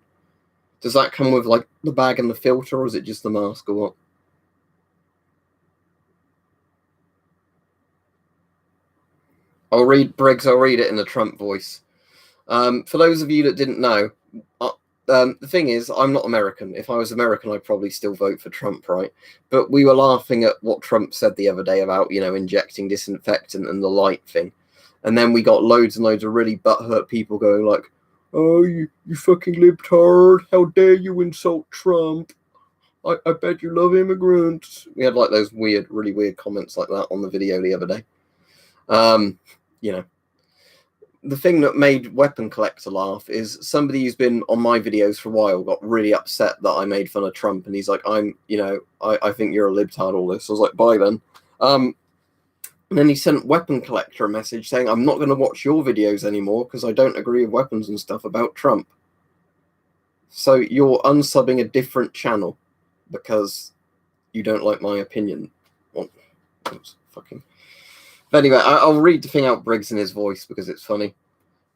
Does that come with like the bag and the filter, or is it just the mask, or what? I'll read Briggs. I'll read it in the Trump voice. For those of you that didn't know, the thing is, I'm not American. If I was American, I'd probably still vote for Trump, right? But we were laughing at what Trump said the other day about, you know, injecting disinfectant and the light thing. And then we got loads and loads of really butthurt people going like, oh, you fucking libtard. How dare you insult Trump? I bet you love immigrants. We had like those weird, really weird comments like that on the video the other day. You know, the thing that made Weapon Collector laugh is somebody who's been on my videos for a while got really upset that I made fun of Trump, and he's like, I think you're a libtard, all this. I was like, bye then. And then he sent Weapon Collector a message saying, I'm not going to watch your videos anymore because I don't agree with weapons and stuff about Trump. So you're unsubbing a different channel because you don't like my opinion. Well, fucking... But anyway, I'll read the thing out Briggs in his voice because it's funny.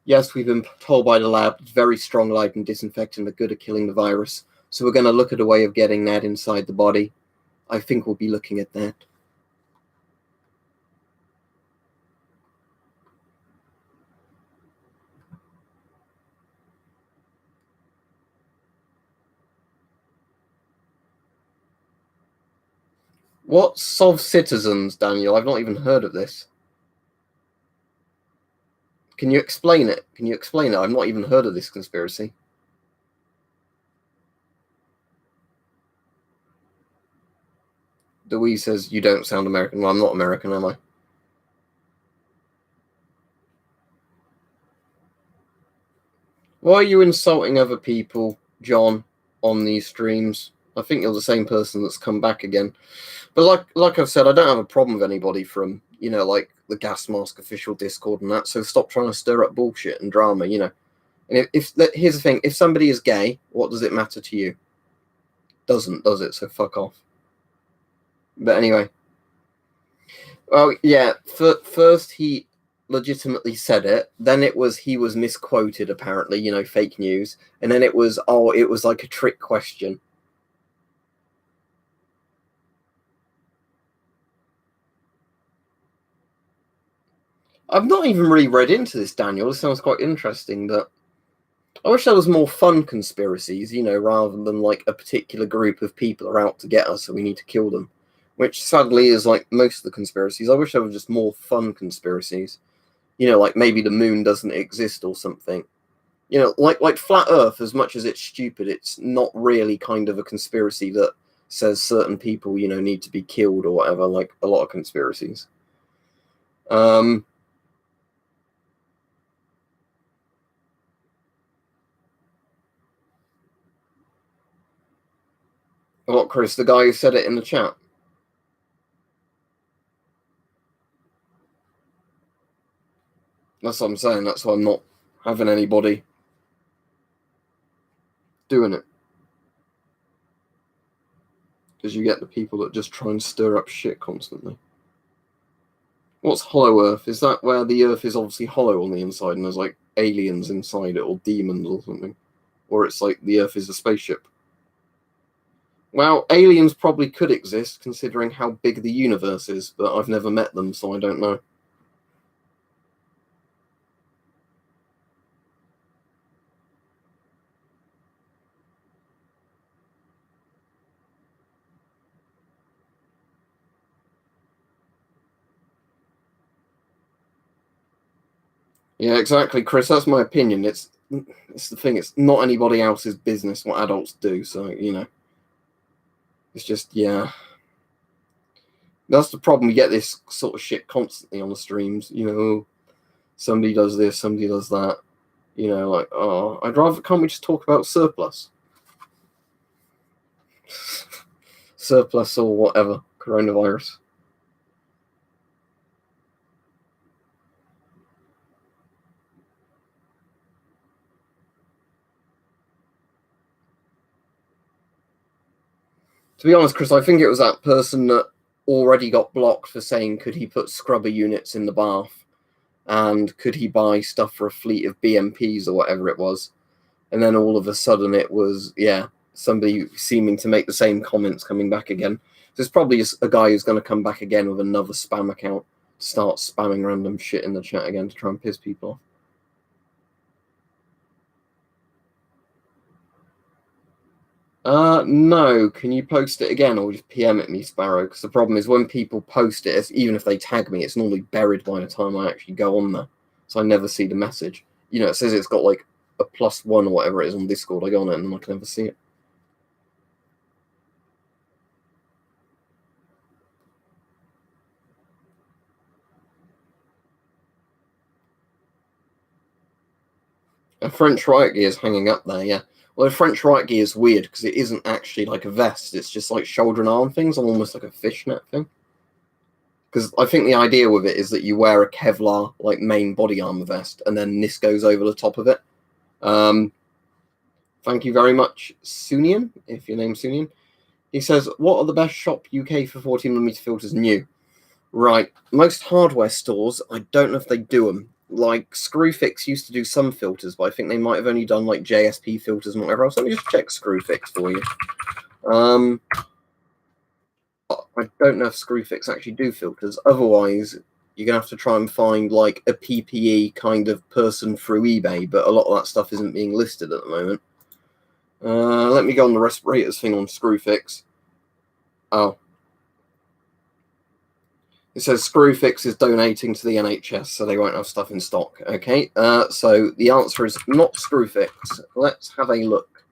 Yes, we've been told by the lab it's very strong light and disinfectant are good at killing the virus. So we're going to look at a way of getting that inside the body. I think we'll be looking at that. What Sov Citizens, Daniel? I've not even heard of this. Can you explain it? Can you explain it? I've not even heard of this conspiracy. Dewey says, you don't sound American. Well, I'm not American, am I? Why are you insulting other people, John, on these streams? I think you're the same person that's come back again. But like I've said, I don't have a problem with anybody from, like the gas mask official Discord and that. So stop trying to stir up bullshit and drama, And if here's the thing, if somebody is gay, what does it matter to you? Doesn't, does it? So fuck off. But anyway. Well, yeah. First he legitimately said it. Then he was misquoted apparently, fake news. And then it was like a trick question. I've not even really read into this, Daniel. This sounds quite interesting, but I wish there was more fun conspiracies, rather than like a particular group of people are out to get us, so we need to kill them. Which sadly is like most of the conspiracies. I wish there were just more fun conspiracies. Like maybe the moon doesn't exist or something. Like flat Earth, as much as it's stupid, it's not really kind of a conspiracy that says certain people, need to be killed or whatever, like a lot of conspiracies. What, Chris, the guy who said it in the chat? That's what I'm saying. That's why I'm not having anybody doing it. Because you get the people that just try and stir up shit constantly. What's hollow Earth? Is that where the Earth is obviously hollow on the inside and there's like aliens inside it or demons or something? Or it's like the Earth is a spaceship? Well, aliens probably could exist considering how big the universe is, but I've never met them, so I don't know. Yeah, exactly, Chris. That's my opinion. It's the thing. It's not anybody else's business what adults do. So it's just That's the problem. We get this sort of shit constantly on the streams. Somebody does this, somebody does that. Like I'd rather. Can't we just talk about surplus, surplus or whatever coronavirus? To be honest, Chris, I think it was that person that already got blocked for saying could he put scrubber units in the bath and could he buy stuff for a fleet of BMPs or whatever it was. And then all of a sudden it was, somebody seeming to make the same comments coming back again. There's probably a guy who's going to come back again with another spam account, start spamming random shit in the chat again to try and piss people off. No. Can you post it again or just PM at me, Sparrow? Because the problem is when people post it, even if they tag me, it's normally buried by the time I actually go on there. So I never see the message. It says it's got like a +1 or whatever it is on Discord. I go on it and I can never see it. A French riot gear is hanging up there, yeah. Well, the French riot gear is weird because it isn't actually like a vest. It's just like shoulder and arm things, almost like a fishnet thing. Because I think the idea with it is that you wear a Kevlar like main body armor vest, and then this goes over the top of it. Thank you very much, Sunian, if your name's Sunian. He says, what are the best shop UK for 14mm filters new? Right. Most hardware stores, I don't know if they do them. Like Screwfix used to do some filters, but I think they might have only done like JSP filters and whatever else. Let me just check Screwfix for you. I don't know if Screwfix actually do filters. Otherwise, you're gonna have to try and find like a PPE kind of person through eBay, but a lot of that stuff isn't being listed at the moment. Let me go on the respirators thing on Screwfix. Oh. It says Screwfix is donating to the NHS, so they won't have stuff in stock. Okay, so the answer is not Screwfix. Let's have a look.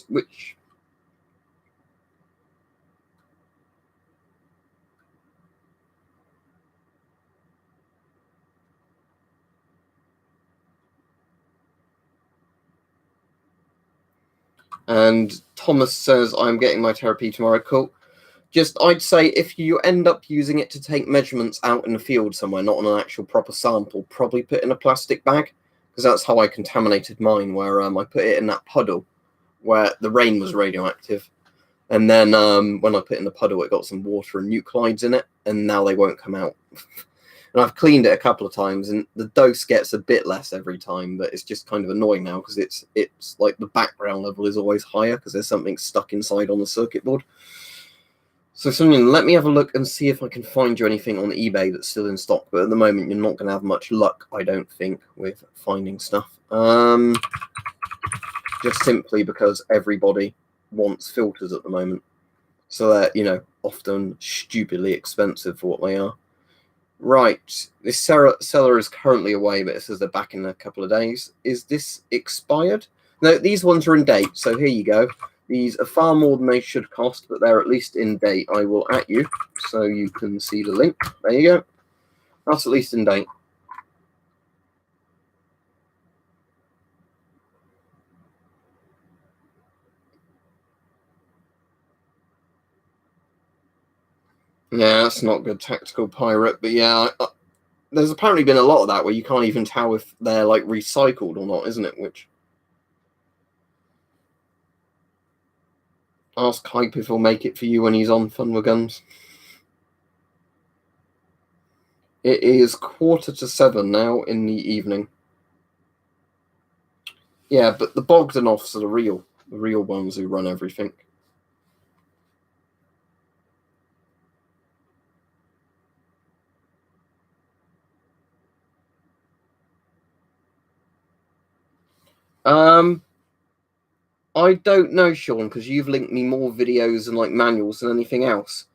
Which... And Thomas says, I'm getting my therapy tomorrow. Cool. Just, I'd say if you end up using it to take measurements out in the field somewhere, not on an actual proper sample, probably put in a plastic bag, because that's how I contaminated mine, where I put it in that puddle where the rain was radioactive. And then when I put it in the puddle, it got some water and nuclides in it, and now they won't come out. And I've cleaned it a couple of times, and the dose gets a bit less every time, but it's just kind of annoying now because it's like the background level is always higher because there's something stuck inside on the circuit board. So, Sonia, let me have a look and see if I can find you anything on eBay that's still in stock. But at the moment, you're not going to have much luck, I don't think, with finding stuff. Just simply because everybody wants filters at the moment. So they're, you know, often stupidly expensive for what they are. Right, this seller is currently away, but it says they're back in a couple of days. Is this expired? No, these ones are in date, so here you go. These are far more than they should cost, but they're at least in date. I will at you so you can see the link. There you go. That's at least in date. Yeah, that's not good, Tactical Pirate. But yeah, there's apparently been a lot of that where you can't even tell if they're like recycled or not, isn't it? Which... Ask Hype if he'll make it for you when he's on Fun with Guns. It is 6:45 now in the evening. Yeah, but the Bogdanovs are the real ones who run everything. I don't know, Sean, because you've linked me more videos and like manuals than anything else.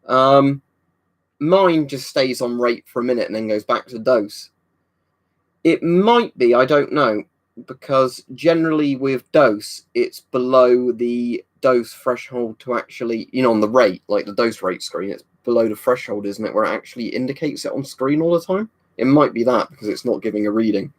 Mine just stays on rate for a minute and then goes back to dose. It might be, I don't know, because generally with dose, it's below the dose threshold to actually, you know, on the rate, like the dose rate screen, it's below the threshold, isn't it, where it actually indicates it on screen all the time? It might be that because it's not giving a reading.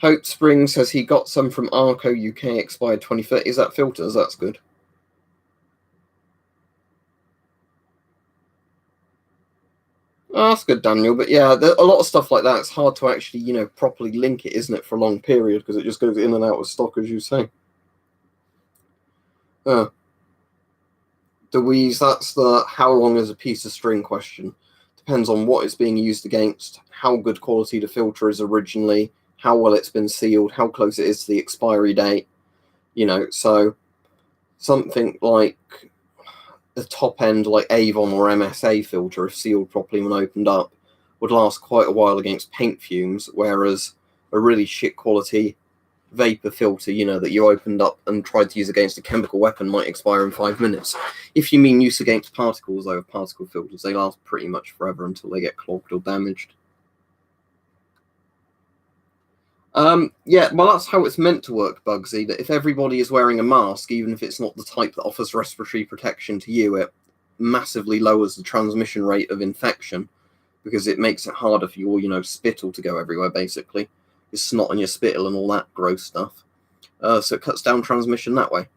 Hope Spring says he got some from Arco UK, expired 2030. Is that filters? That's good. Oh, that's good, Daniel. But yeah, a lot of stuff like that, it's hard to actually, you know, properly link it, isn't it, for a long period because it just goes in and out of stock, as you say. Deweese, that's the how long is a piece of string question. Depends on what it's being used against, how good quality the filter is originally, how well it's been sealed, how close it is to the expiry date. You know, so something like the top end, like Avon or MSA filter, if sealed properly when opened up, would last quite a while against paint fumes, whereas a really shit quality vapor filter, you know, that you opened up and tried to use against a chemical weapon might expire in 5 minutes. If you mean use against particles, though, with particle filters, they last pretty much forever until they get clogged or damaged. Yeah, well, that's how it's meant to work, Bugsy, that if everybody is wearing a mask, even if it's not the type that offers respiratory protection to you, it massively lowers the transmission rate of infection because it makes it harder for your, you know, spittle to go everywhere, basically. Your snot and your spittle and all that gross stuff. So it cuts down transmission that way.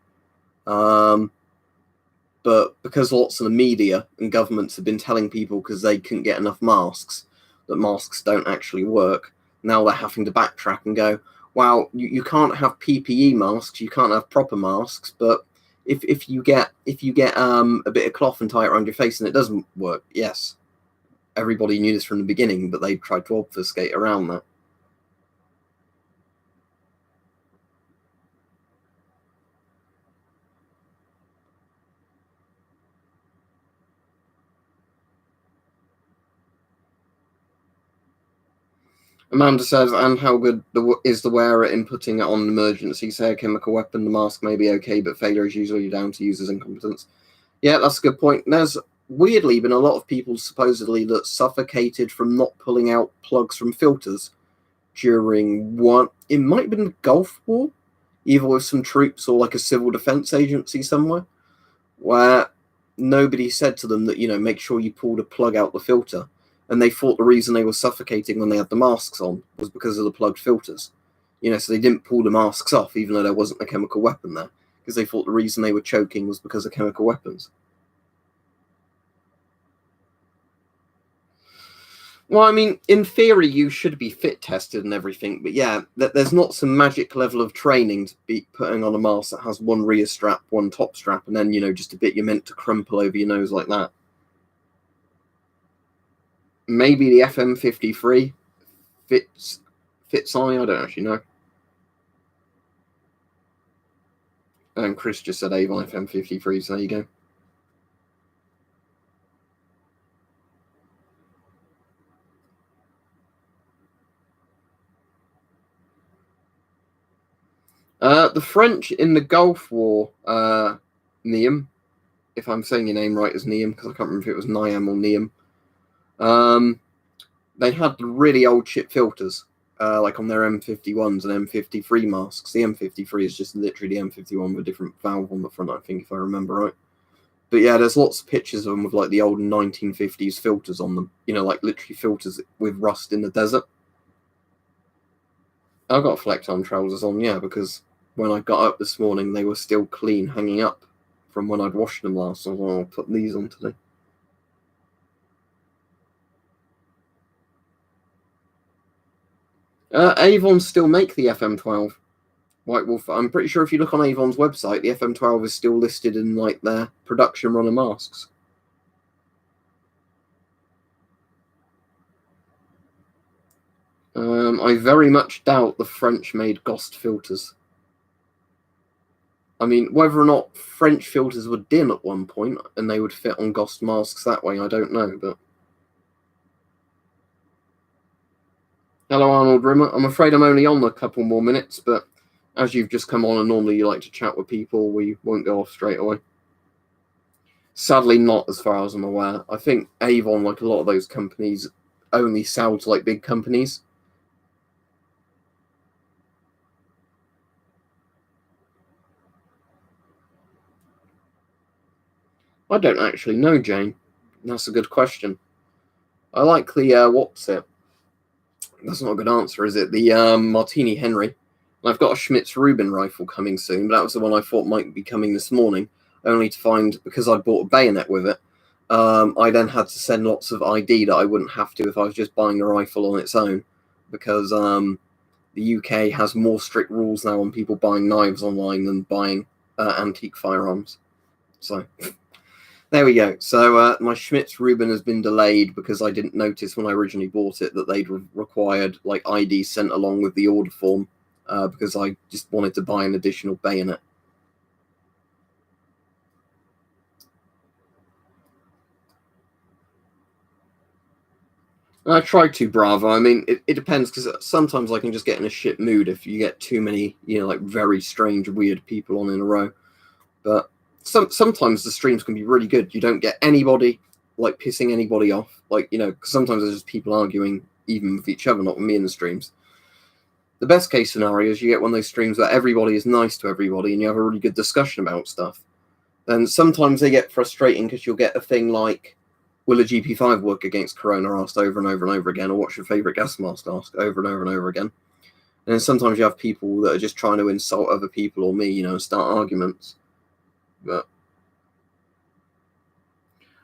But because lots of the media and governments have been telling people because they couldn't get enough masks that masks don't actually work, now they're having to backtrack and go, wow, you can't have PPE masks, you can't have proper masks, but if you get a bit of cloth and tie it around your face and it doesn't work, yes, everybody knew this from the beginning, but they tried to obfuscate around that. Amanda says, and how good is the wearer in putting it on an emergency? Say a chemical weapon, the mask may be okay, but failure is usually down to user's incompetence. Yeah, that's a good point. There's weirdly been a lot of people supposedly that suffocated from not pulling out plugs from filters during one. It might have been the Gulf War, either with some troops or like a civil defense agency somewhere, where nobody said to them that, make sure you pull the plug out the filter. And they thought the reason they were suffocating when they had the masks on was because of the plugged filters. So they didn't pull the masks off, even though there wasn't a chemical weapon there, because they thought the reason they were choking was because of chemical weapons. Well, I mean, in theory, you should be fit tested and everything, but yeah, there's not some magic level of training to be putting on a mask that has one rear strap, one top strap, and then, just a bit you're meant to crumple over your nose like that. Maybe the FM53 fits on me, I don't actually know. And Chris just said Avon FM53, so there you go. The French in the Gulf War, Niam, if I'm saying your name right, is Niam, because I can't remember if it was Niam or Niam. They had the really old shit filters, like on their M51s and M53 masks. The M53 is just literally the M51 with a different valve on the front, I think, if I remember right. But yeah, there's lots of pictures of them with like the old 1950s filters on them. Like literally filters with rust in the desert. I've got flex-on trousers on, yeah, because when I got up this morning, they were still clean, hanging up from when I'd washed them last. So I'll put these on today. Avon still make the FM12 White Wolf. I'm pretty sure if you look on Avon's website, the FM12 is still listed in like their production run of masks. I very much doubt the French made Ghost filters. I mean, whether or not French filters were DIN at one point and they would fit on Ghost masks that way, I don't know, but... Hello, Arnold Rimmer. I'm afraid I'm only on a couple more minutes, but as you've just come on and normally you like to chat with people, we won't go off straight away. Sadly not, as far as I'm aware. I think Avon, like a lot of those companies, only sell to like big companies. I don't actually know, Jane. That's a good question. I like the, what's it? That's not a good answer, is it? The Martini Henry. And I've got a Schmitz-Rubin rifle coming soon, but that was the one I thought might be coming this morning, only to find, because I'd bought a bayonet with it, I then had to send lots of ID that I wouldn't have to if I was just buying a rifle on its own, because the UK has more strict rules now on people buying knives online than buying antique firearms. So... There we go. So my Schmitz-Rubin has been delayed because I didn't notice when I originally bought it that they'd required like ID sent along with the order form because I just wanted to buy an additional bayonet. I try to, Bravo. I mean, it depends because sometimes I can just get in a shit mood if you get too many, like very strange, weird people on in a row. But sometimes the streams can be really good. You don't get anybody like pissing anybody off. Like, because sometimes there's just people arguing even with each other, not with me in the streams. The best case scenario is you get one of those streams where everybody is nice to everybody and you have a really good discussion about stuff. Then sometimes they get frustrating because you'll get a thing like, will a GP5 work against Corona asked over and over and over again, or what's your favourite gas mask asked over and over and over again. And then sometimes you have people that are just trying to insult other people or me, and start arguments. But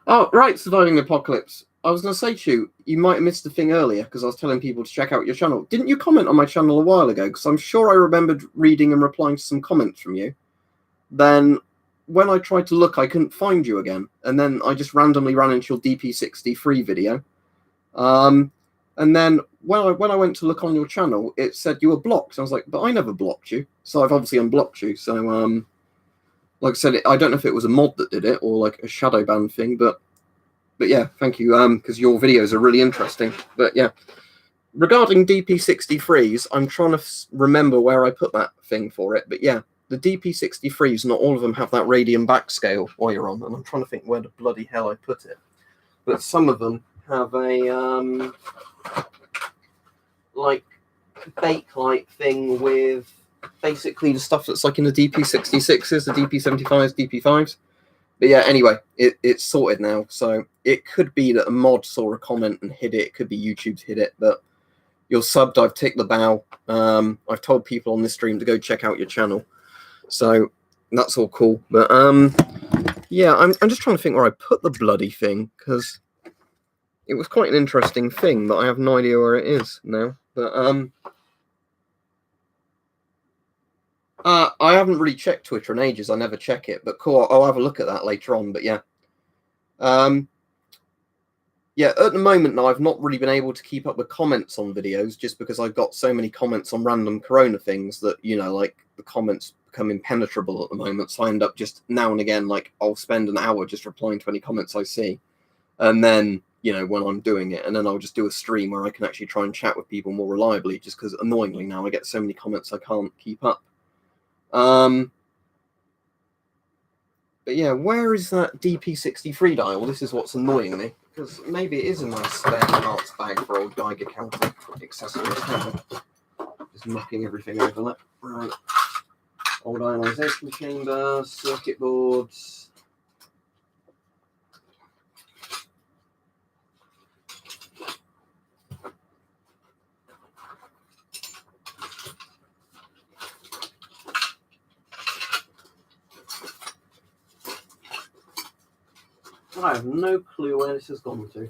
Oh, right, Surviving the Apocalypse. I was going to say to you, you might have missed the thing earlier because I was telling people to check out your channel. Didn't you comment on my channel a while ago? Because I'm sure I remembered reading and replying to some comments from you. Then when I tried to look, I couldn't find you again. And then I just randomly ran into your DP63 video. And then when I went to look on your channel, it said you were blocked. I was like, but I never blocked you. So I've obviously unblocked you. So, like I said, I don't know if it was a mod that did it or like a shadow ban thing, but yeah, thank you, because your videos are really interesting. But yeah, regarding DP63s, I'm trying to remember where I put that thing for it. But yeah, the DP63s, not all of them have that radian backscale while you're on, and I'm trying to think where the bloody hell I put it. But some of them have a like bakelite thing with basically the stuff that's like in the DP66s, the DP75s, DP5s. But yeah, anyway, it's sorted now. So it could be that a mod saw a comment and hid it. It could be YouTube's hid it. But you're subbed. I've ticked the bow. I've told people on this stream to go check out your channel. So that's all cool. But yeah, I'm just trying to think where I put the bloody thing, because it was quite an interesting thing, but I have no idea where it is now. But I haven't really checked Twitter in ages. I never check it, but cool. I'll have a look at that later on. But yeah, yeah. At the moment now, I've not really been able to keep up with comments on videos, just because I've got so many comments on random Corona things that, you know, like the comments become impenetrable at the moment. So I end up just now and again, like I'll spend an hour just replying to any comments I see, and then, you know, when I'm doing it, and then I'll just do a stream where I can actually try and chat with people more reliably, just because annoyingly now I get so many comments I can't keep up. But yeah, where is that DP63 dial? This is what's annoying me, because maybe it is in my spare parts bag for old Geiger counter accessories. Just knocking everything over that. Right. Old ionization chamber, circuit boards. I have no clue where this has gone to.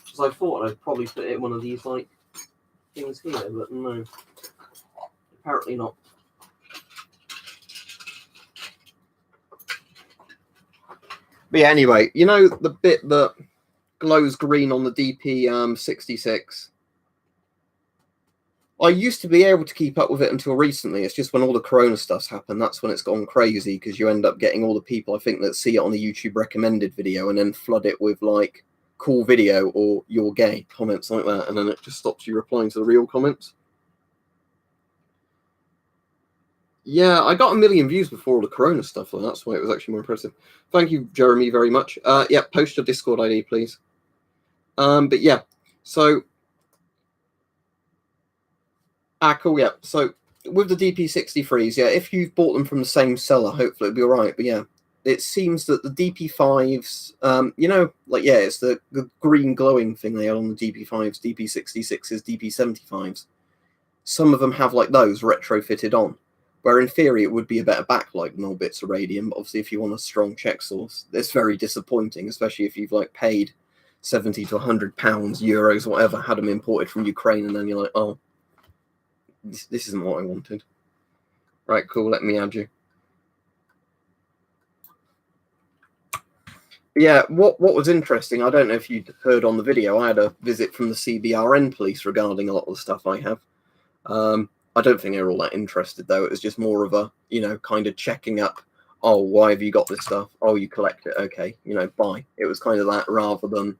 Because I thought I'd probably put it in one of these, like, things here, but no. Apparently not. But yeah, anyway, you know the bit that glows green on the DP66? I used to be able to keep up with it until recently. It's just when all the Corona stuff's happened, that's when it's gone crazy, because you end up getting all the people, I think, that see it on the YouTube recommended video and then flood it with, like, cool video or you're gay comments like that, and then it just stops you replying to the real comments. Yeah, I got 1 million views before all the Corona stuff, and that's why it was actually more impressive. Thank you, Jeremy, very much. Yeah, post your Discord ID, please. But yeah, so... cool, yeah. So with the DP63s, yeah, if you've bought them from the same seller, hopefully it'll be all right. But yeah, it seems that the DP5s, you know, like, yeah, it's the green glowing thing they had on the DP5s, DP66s, DP75s. Some of them have, like, those retrofitted on, where in theory it would be a better backlight than all bits of radium. But obviously, if you want a strong check source, it's very disappointing, especially if you've, like, paid 70 to 100 pounds, euros, whatever, had them imported from Ukraine, and then you're like, oh, this isn't what I wanted. Right, cool, let me add you. Yeah, what was interesting, I don't know if you'd heard on the video, I had a visit from the CBRN police regarding a lot of the stuff I have. I don't think they're all that interested, though. It was just more of a, you know, kind of checking up, oh, why have you got this stuff? Oh, you collect it, okay, you know, bye. It was kind of that, rather than,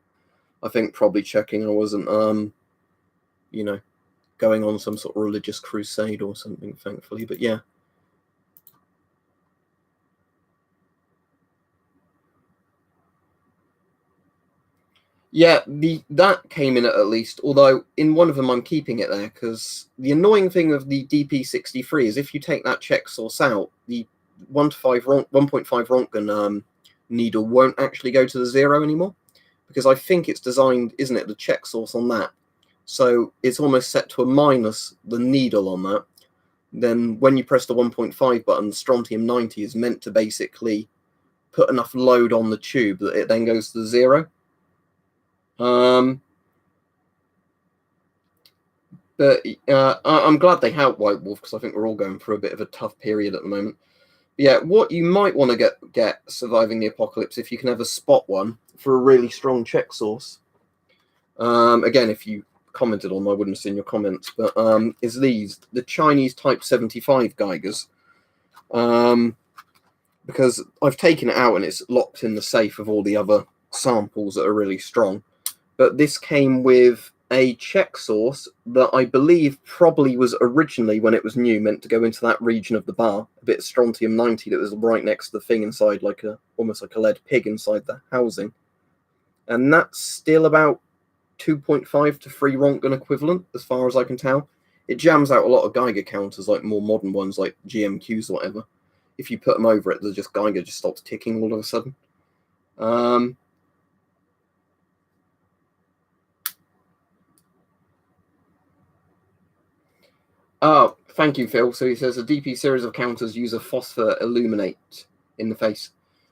I think, probably checking I wasn't, you know, going on some sort of religious crusade or something, thankfully. But yeah. Yeah, that came in at least, although in one of them I'm keeping it there, because the annoying thing of the DP63 is if you take that check source out, the 1.5 Rontgen needle won't actually go to the 0 anymore, because I think it's designed, isn't it, the check source on that, so it's almost set to a minus the needle on that. Then when you press the 1.5 button, strontium 90 is meant to basically put enough load on the tube that it then goes to 0. But I'm glad they helped White Wolf, because I think we're all going through a bit of a tough period at the moment. But yeah, what you might want to get Surviving the Apocalypse, if you can ever spot one, for a really strong check source. Again, if you commented on, I wouldn't have seen your comments, but is the Chinese Type 75 Geigers. Because I've taken it out and it's locked in the safe of all the other samples that are really strong. But this came with a check source that I believe probably was originally, when it was new, meant to go into that region of the bar, a bit of strontium-90 that was right next to the thing inside, like almost like a lead pig inside the housing. And that's still about 2.5 to 3 Rontgen equivalent, as far as I can tell. It jams out a lot of Geiger counters, like more modern ones, like GMQs or whatever. If you put them over it, Geiger just stops ticking all of a sudden. Oh, thank you, Phil. So he says a DP series of counters use a phosphor illuminate in the face.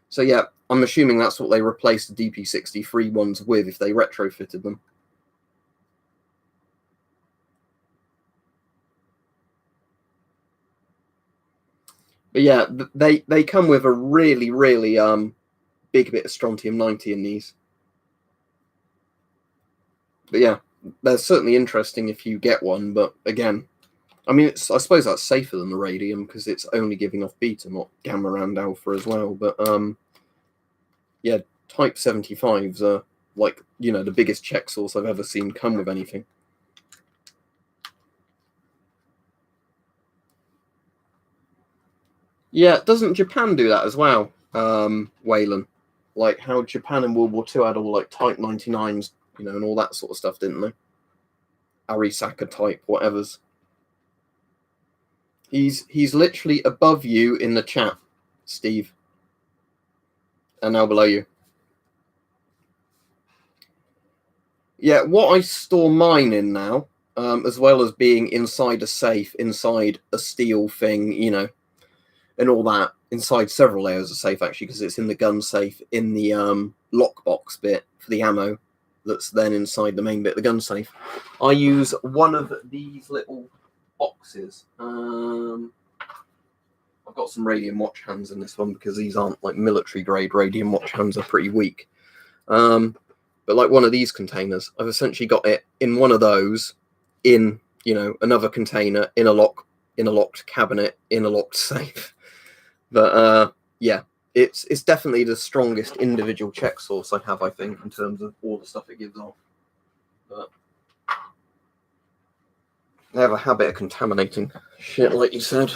So yeah, I'm assuming that's what they replaced the DP63 ones with if they retrofitted them. But yeah, they come with a really, really big bit of strontium-90 in these. But yeah, they're certainly interesting if you get one. But again, I mean, I suppose that's safer than the radium because it's only giving off beta, not gamma and alpha as well. But yeah, Type 75s are like, you know, the biggest check source I've ever seen come with anything. Yeah, doesn't Japan do that as well, Waylon? Like how Japan in World War II had all like Type 99s, you know, and all that sort of stuff, didn't they? Arisaka type, whatever's. He's literally above you in the chat, Steve. And now below you. Yeah, what I store mine in now, as well as being inside a safe, inside a steel thing, you know, and all that, inside several layers of safe, actually, because it's in the gun safe, in the lockbox bit for the ammo, that's then inside the main bit of the gun safe. I use one of these little boxes. I've got some radium watch hands in this one because these aren't like military grade radium watch hands, are pretty weak. But like one of these containers, I've essentially got it in one of those, in, you know, another container, in a locked cabinet, in a locked safe. But yeah, it's definitely the strongest individual check source I have, I think, in terms of all the stuff it gives off. But they have a habit of contaminating shit, like you said.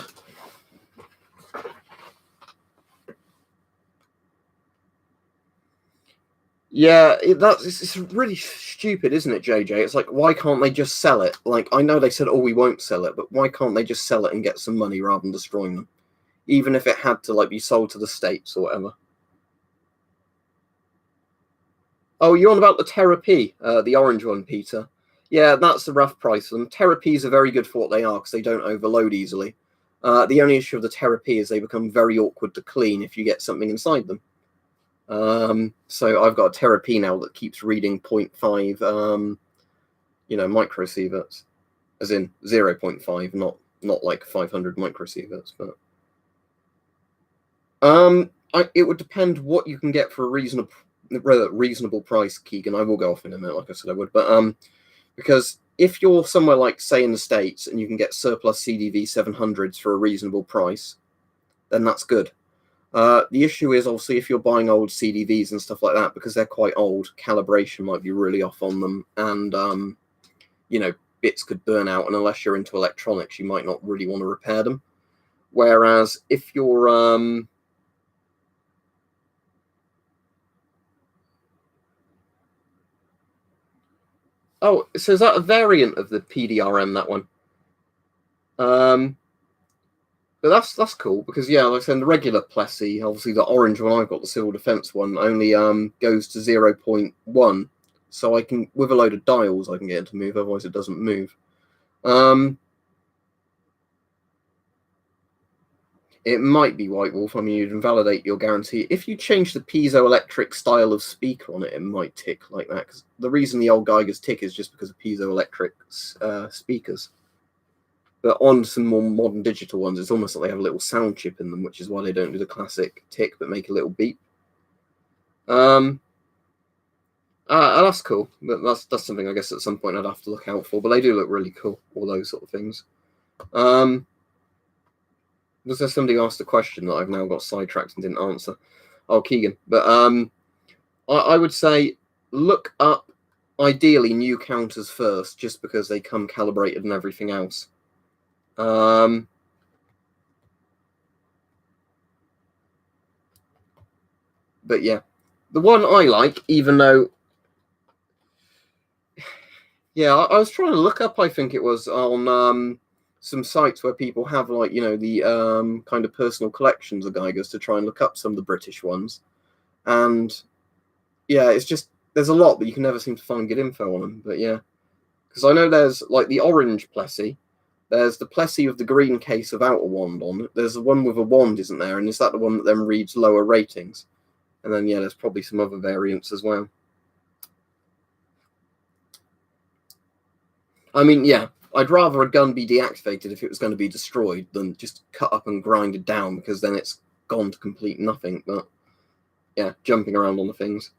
Yeah, it's really stupid, isn't it, JJ? It's like, why can't they just sell it? Like, I know they said, oh, we won't sell it, but why can't they just sell it and get some money rather than destroying them? Even if it had to, like, be sold to the States or whatever. Oh, you're on about the Terra P, the orange one, Peter. Yeah, that's the rough price for them. Terra Ps are very good for what they are because they don't overload easily. The only issue of the Terra P is they become very awkward to clean if you get something inside them. So I've got a Terra P now that keeps reading 0.5, you know, microsieverts, as in 0.5, not like 500 microsieverts, but it would depend what you can get for a reasonable price, Keegan. I will go off in a minute, like I said I would, but because if you're somewhere like, say, in the States and you can get surplus CDV 700s for a reasonable price, then that's good. The issue is, obviously, if you're buying old CDVs and stuff like that, because they're quite old, calibration might be really off on them, and you know, bits could burn out, and unless you're into electronics, you might not really want to repair them. Whereas if you're oh, so is that a variant of the PDRM, that one? But that's cool because, yeah, like I said, the regular Plessy, obviously the orange one I've got, the civil defense one, only goes to 0.1. So I can, with a load of dials, I can get it to move. Otherwise, it doesn't move. It might be White Wolf. I mean, you'd invalidate your guarantee. If you change the piezoelectric style of speaker on it, it might tick like that. Because the reason the old Geigers tick is just because of piezoelectric speakers. But on some more modern digital ones, it's almost like they have a little sound chip in them, which is why they don't do the classic tick, but make a little beep. That's cool. That's something I guess at some point I'd have to look out for. But they do look really cool, all those sort of things. Was there somebody who asked a question that I've now got sidetracked and didn't answer? Oh, Keegan. But I would say look up, ideally, new counters first, just because they come calibrated and everything else. But yeah, the one I like, even though, yeah, I was trying to look up, I think it was on some sites where people have, like, you know, the kind of personal collections of Geigers, to try and look up some of the British ones. And yeah, it's just, there's a lot, but you can never seem to find good info on them. But yeah, because I know there's like the orange Plessy, there's the Plessy with the green case without a wand on. There's the one with a wand, isn't there? And is that the one that then reads lower ratings? And then, yeah, there's probably some other variants as well. I mean, yeah, I'd rather a gun be deactivated if it was going to be destroyed than just cut up and grinded down, because then it's gone to complete nothing. But yeah, jumping around on the things.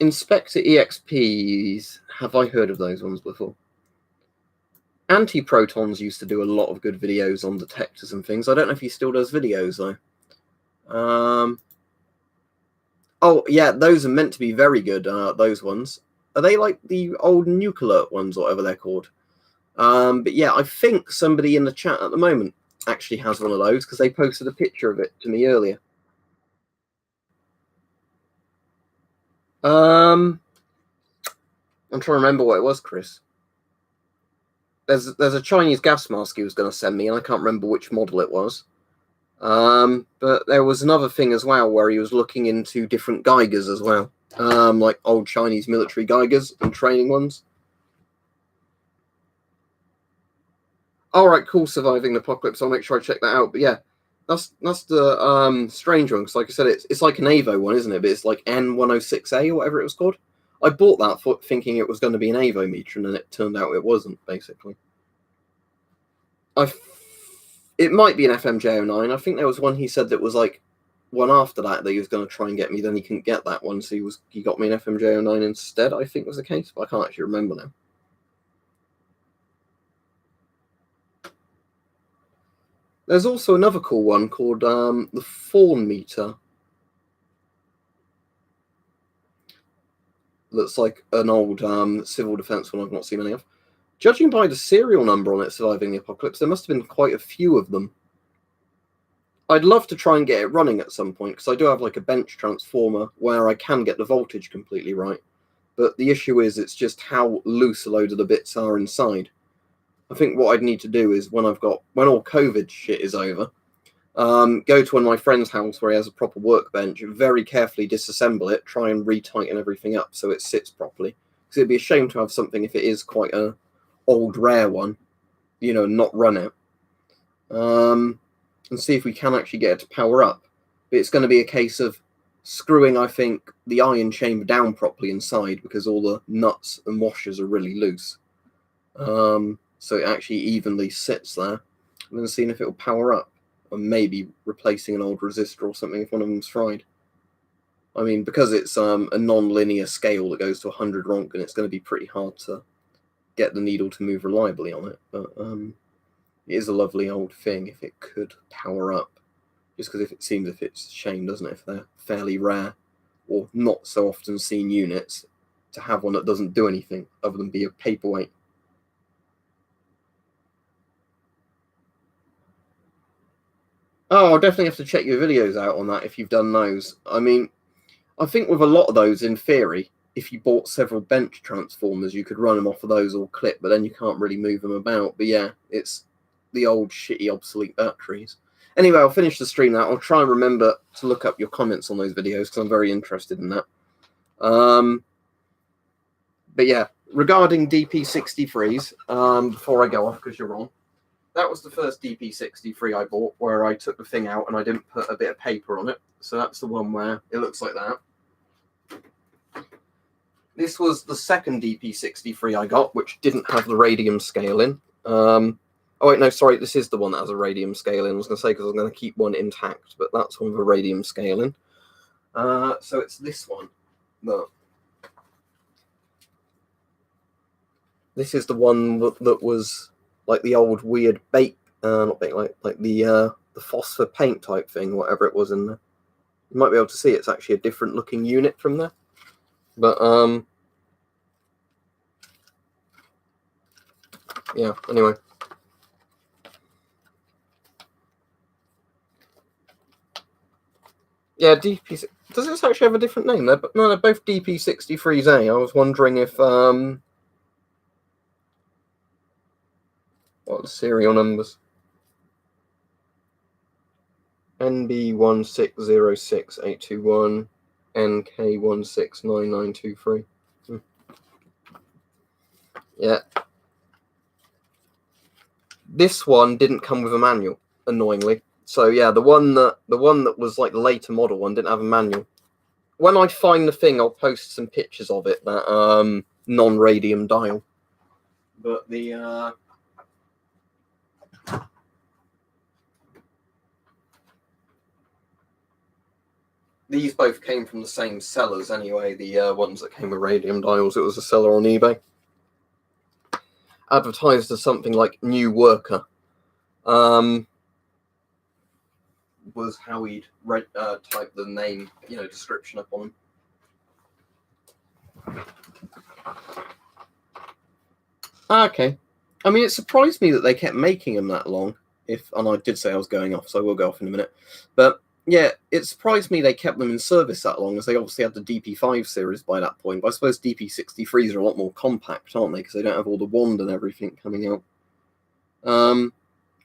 Inspector EXPs, have I heard of those ones before? Anti-Protons used to do a lot of good videos on detectors and things. I don't know if he still does videos, though. Oh, yeah, those are meant to be very good, those ones. Are they like the old nuclear ones, or whatever they're called? But yeah, I think somebody in the chat at the moment actually has one of those, because they posted a picture of it to me earlier. I'm trying to remember what it was, Chris. There's a Chinese gas mask he was going to send me, and I can't remember which model it was. But there was another thing as well where he was looking into different Geigers as well, like old Chinese military Geigers and training ones. All right, cool. Surviving the Apocalypse. I'll make sure I check that out. But yeah, that's the strange one, because like I said, it's like an Avo one, isn't it? But it's like N106A or whatever it was called. I bought that thinking it was going to be an Avo meter, and then it turned out it wasn't, basically. It might be an FMJ09. I think there was one he said that was like one after that he was going to try and get me. Then he couldn't get that one, so he got me an FMJ09 instead, I think was the case. But I can't actually remember now. There's also another cool one called the Fawn Meter. That's like an old civil defense one I've not seen many of. Judging by the serial number on it, Surviving the Apocalypse, there must have been quite a few of them. I'd love to try and get it running at some point, because I do have like a bench transformer where I can get the voltage completely right. But the issue is, it's just how loose a load of the bits are inside. I think what I'd need to do is, when all COVID shit is over, go to one of my friend's house where he has a proper workbench, very carefully disassemble it, try and retighten everything up so it sits properly. Because it'd be a shame to have something, if it is quite a old rare one, you know, not run it. And see if we can actually get it to power up. But it's going to be a case of screwing, I think, the iron chamber down properly inside, because all the nuts and washers are really loose. So it actually evenly sits there. And then seeing if it will power up. Or maybe replacing an old resistor or something if one of them's fried. I mean, because it's a non-linear scale that goes to 100 Rontgen, it's going to be pretty hard to get the needle to move reliably on it. But it is a lovely old thing if it could power up. Just because it seems if it's a shame, doesn't it, if they're fairly rare or not so often seen units, to have one that doesn't do anything other than be a paperweight. Oh, I'll definitely have to check your videos out on that if you've done those. I mean, I think with a lot of those, in theory, if you bought several bench transformers, you could run them off of those all clip, but then you can't really move them about. But yeah, it's the old shitty obsolete batteries. Anyway, I'll finish the stream now. I'll try and remember to look up your comments on those videos, because I'm very interested in that. But yeah, regarding DP63s, before I go off, because you're wrong, that was the first DP63 I bought, where I took the thing out and I didn't put a bit of paper on it. So that's the one where it looks like that. This was the second DP63 I got, which didn't have the radium scale in. Oh wait, no, sorry, this is the one that has a radium scale in. I was going to say, because I'm going to keep one intact, but that's one with a radium scale in. So it's this one. Look. This is the one that was like the old weird bake, not bake, like the phosphor paint type thing, whatever it was in there. You might be able to see it's actually a different looking unit from there. But yeah, anyway. Yeah, DP. Does this actually have a different name? No, they're both DP63s A. I was wondering if what are the serial numbers? NB1606821, NK169923. Yeah. This one didn't come with a manual, annoyingly. So yeah, the one that was like the later model one didn't have a manual. When I find the thing, I'll post some pictures of it. That non-radium dial. But the these both came from the same sellers anyway. The ones that came with radium dials, it was a seller on eBay. Advertised as something like "new worker." Was how he'd type the name, description up on them. Okay. I mean, it surprised me that they kept making them that long. And I did say I was going off, so I will go off in a minute. But yeah, it surprised me they kept them in service that long, as they obviously had the DP5 series by that point. But I suppose DP63s are a lot more compact, aren't they? Because they don't have all the wand and everything coming out.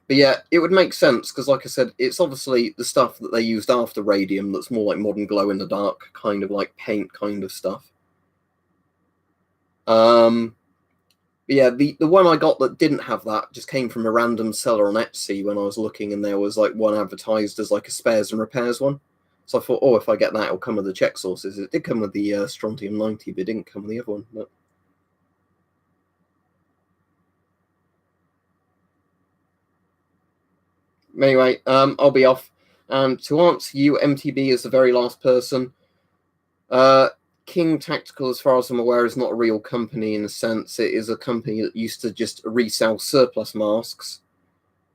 But yeah, it would make sense, because like I said, it's obviously the stuff that they used after radium that's more like modern glow-in-the-dark, kind of like paint kind of stuff. But yeah, the one I got that didn't have that just came from a random seller on Etsy when I was looking, and there was like one advertised as like a spares and repairs one. So I thought, oh, if I get that, it'll come with the check sources. It did come with the strontium 90, but it didn't come with the other one. But anyway, I'll be off. And to answer you, MTB is the very last person. King Tactical, as far as I'm aware, is not a real company in a sense. It is a company that used to just resell surplus masks.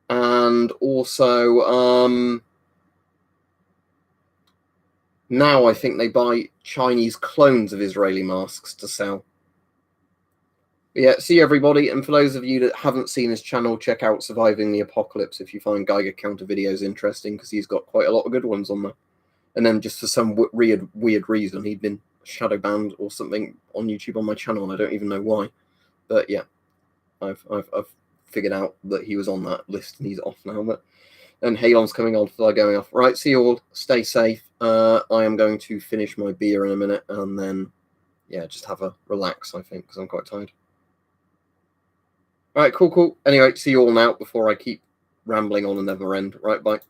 And also, now I think they buy Chinese clones of Israeli masks to sell. But yeah, see everybody. And for those of you that haven't seen his channel, check out Surviving the Apocalypse if you find Geiger counter videos interesting, because he's got quite a lot of good ones on there. And then just for some weird reason, he'd been shadow banned or something on YouTube on my channel, and I don't even know why. But yeah, I've figured out that he was on that list and he's off now. But and Halon's coming on, so I'm going off. Right, see you all. Stay safe. I am going to finish my beer in a minute, and then yeah, just have a relax, I think, because I'm quite tired. All right, cool. Anyway, see you all now before I keep rambling on and never end. Right, bye.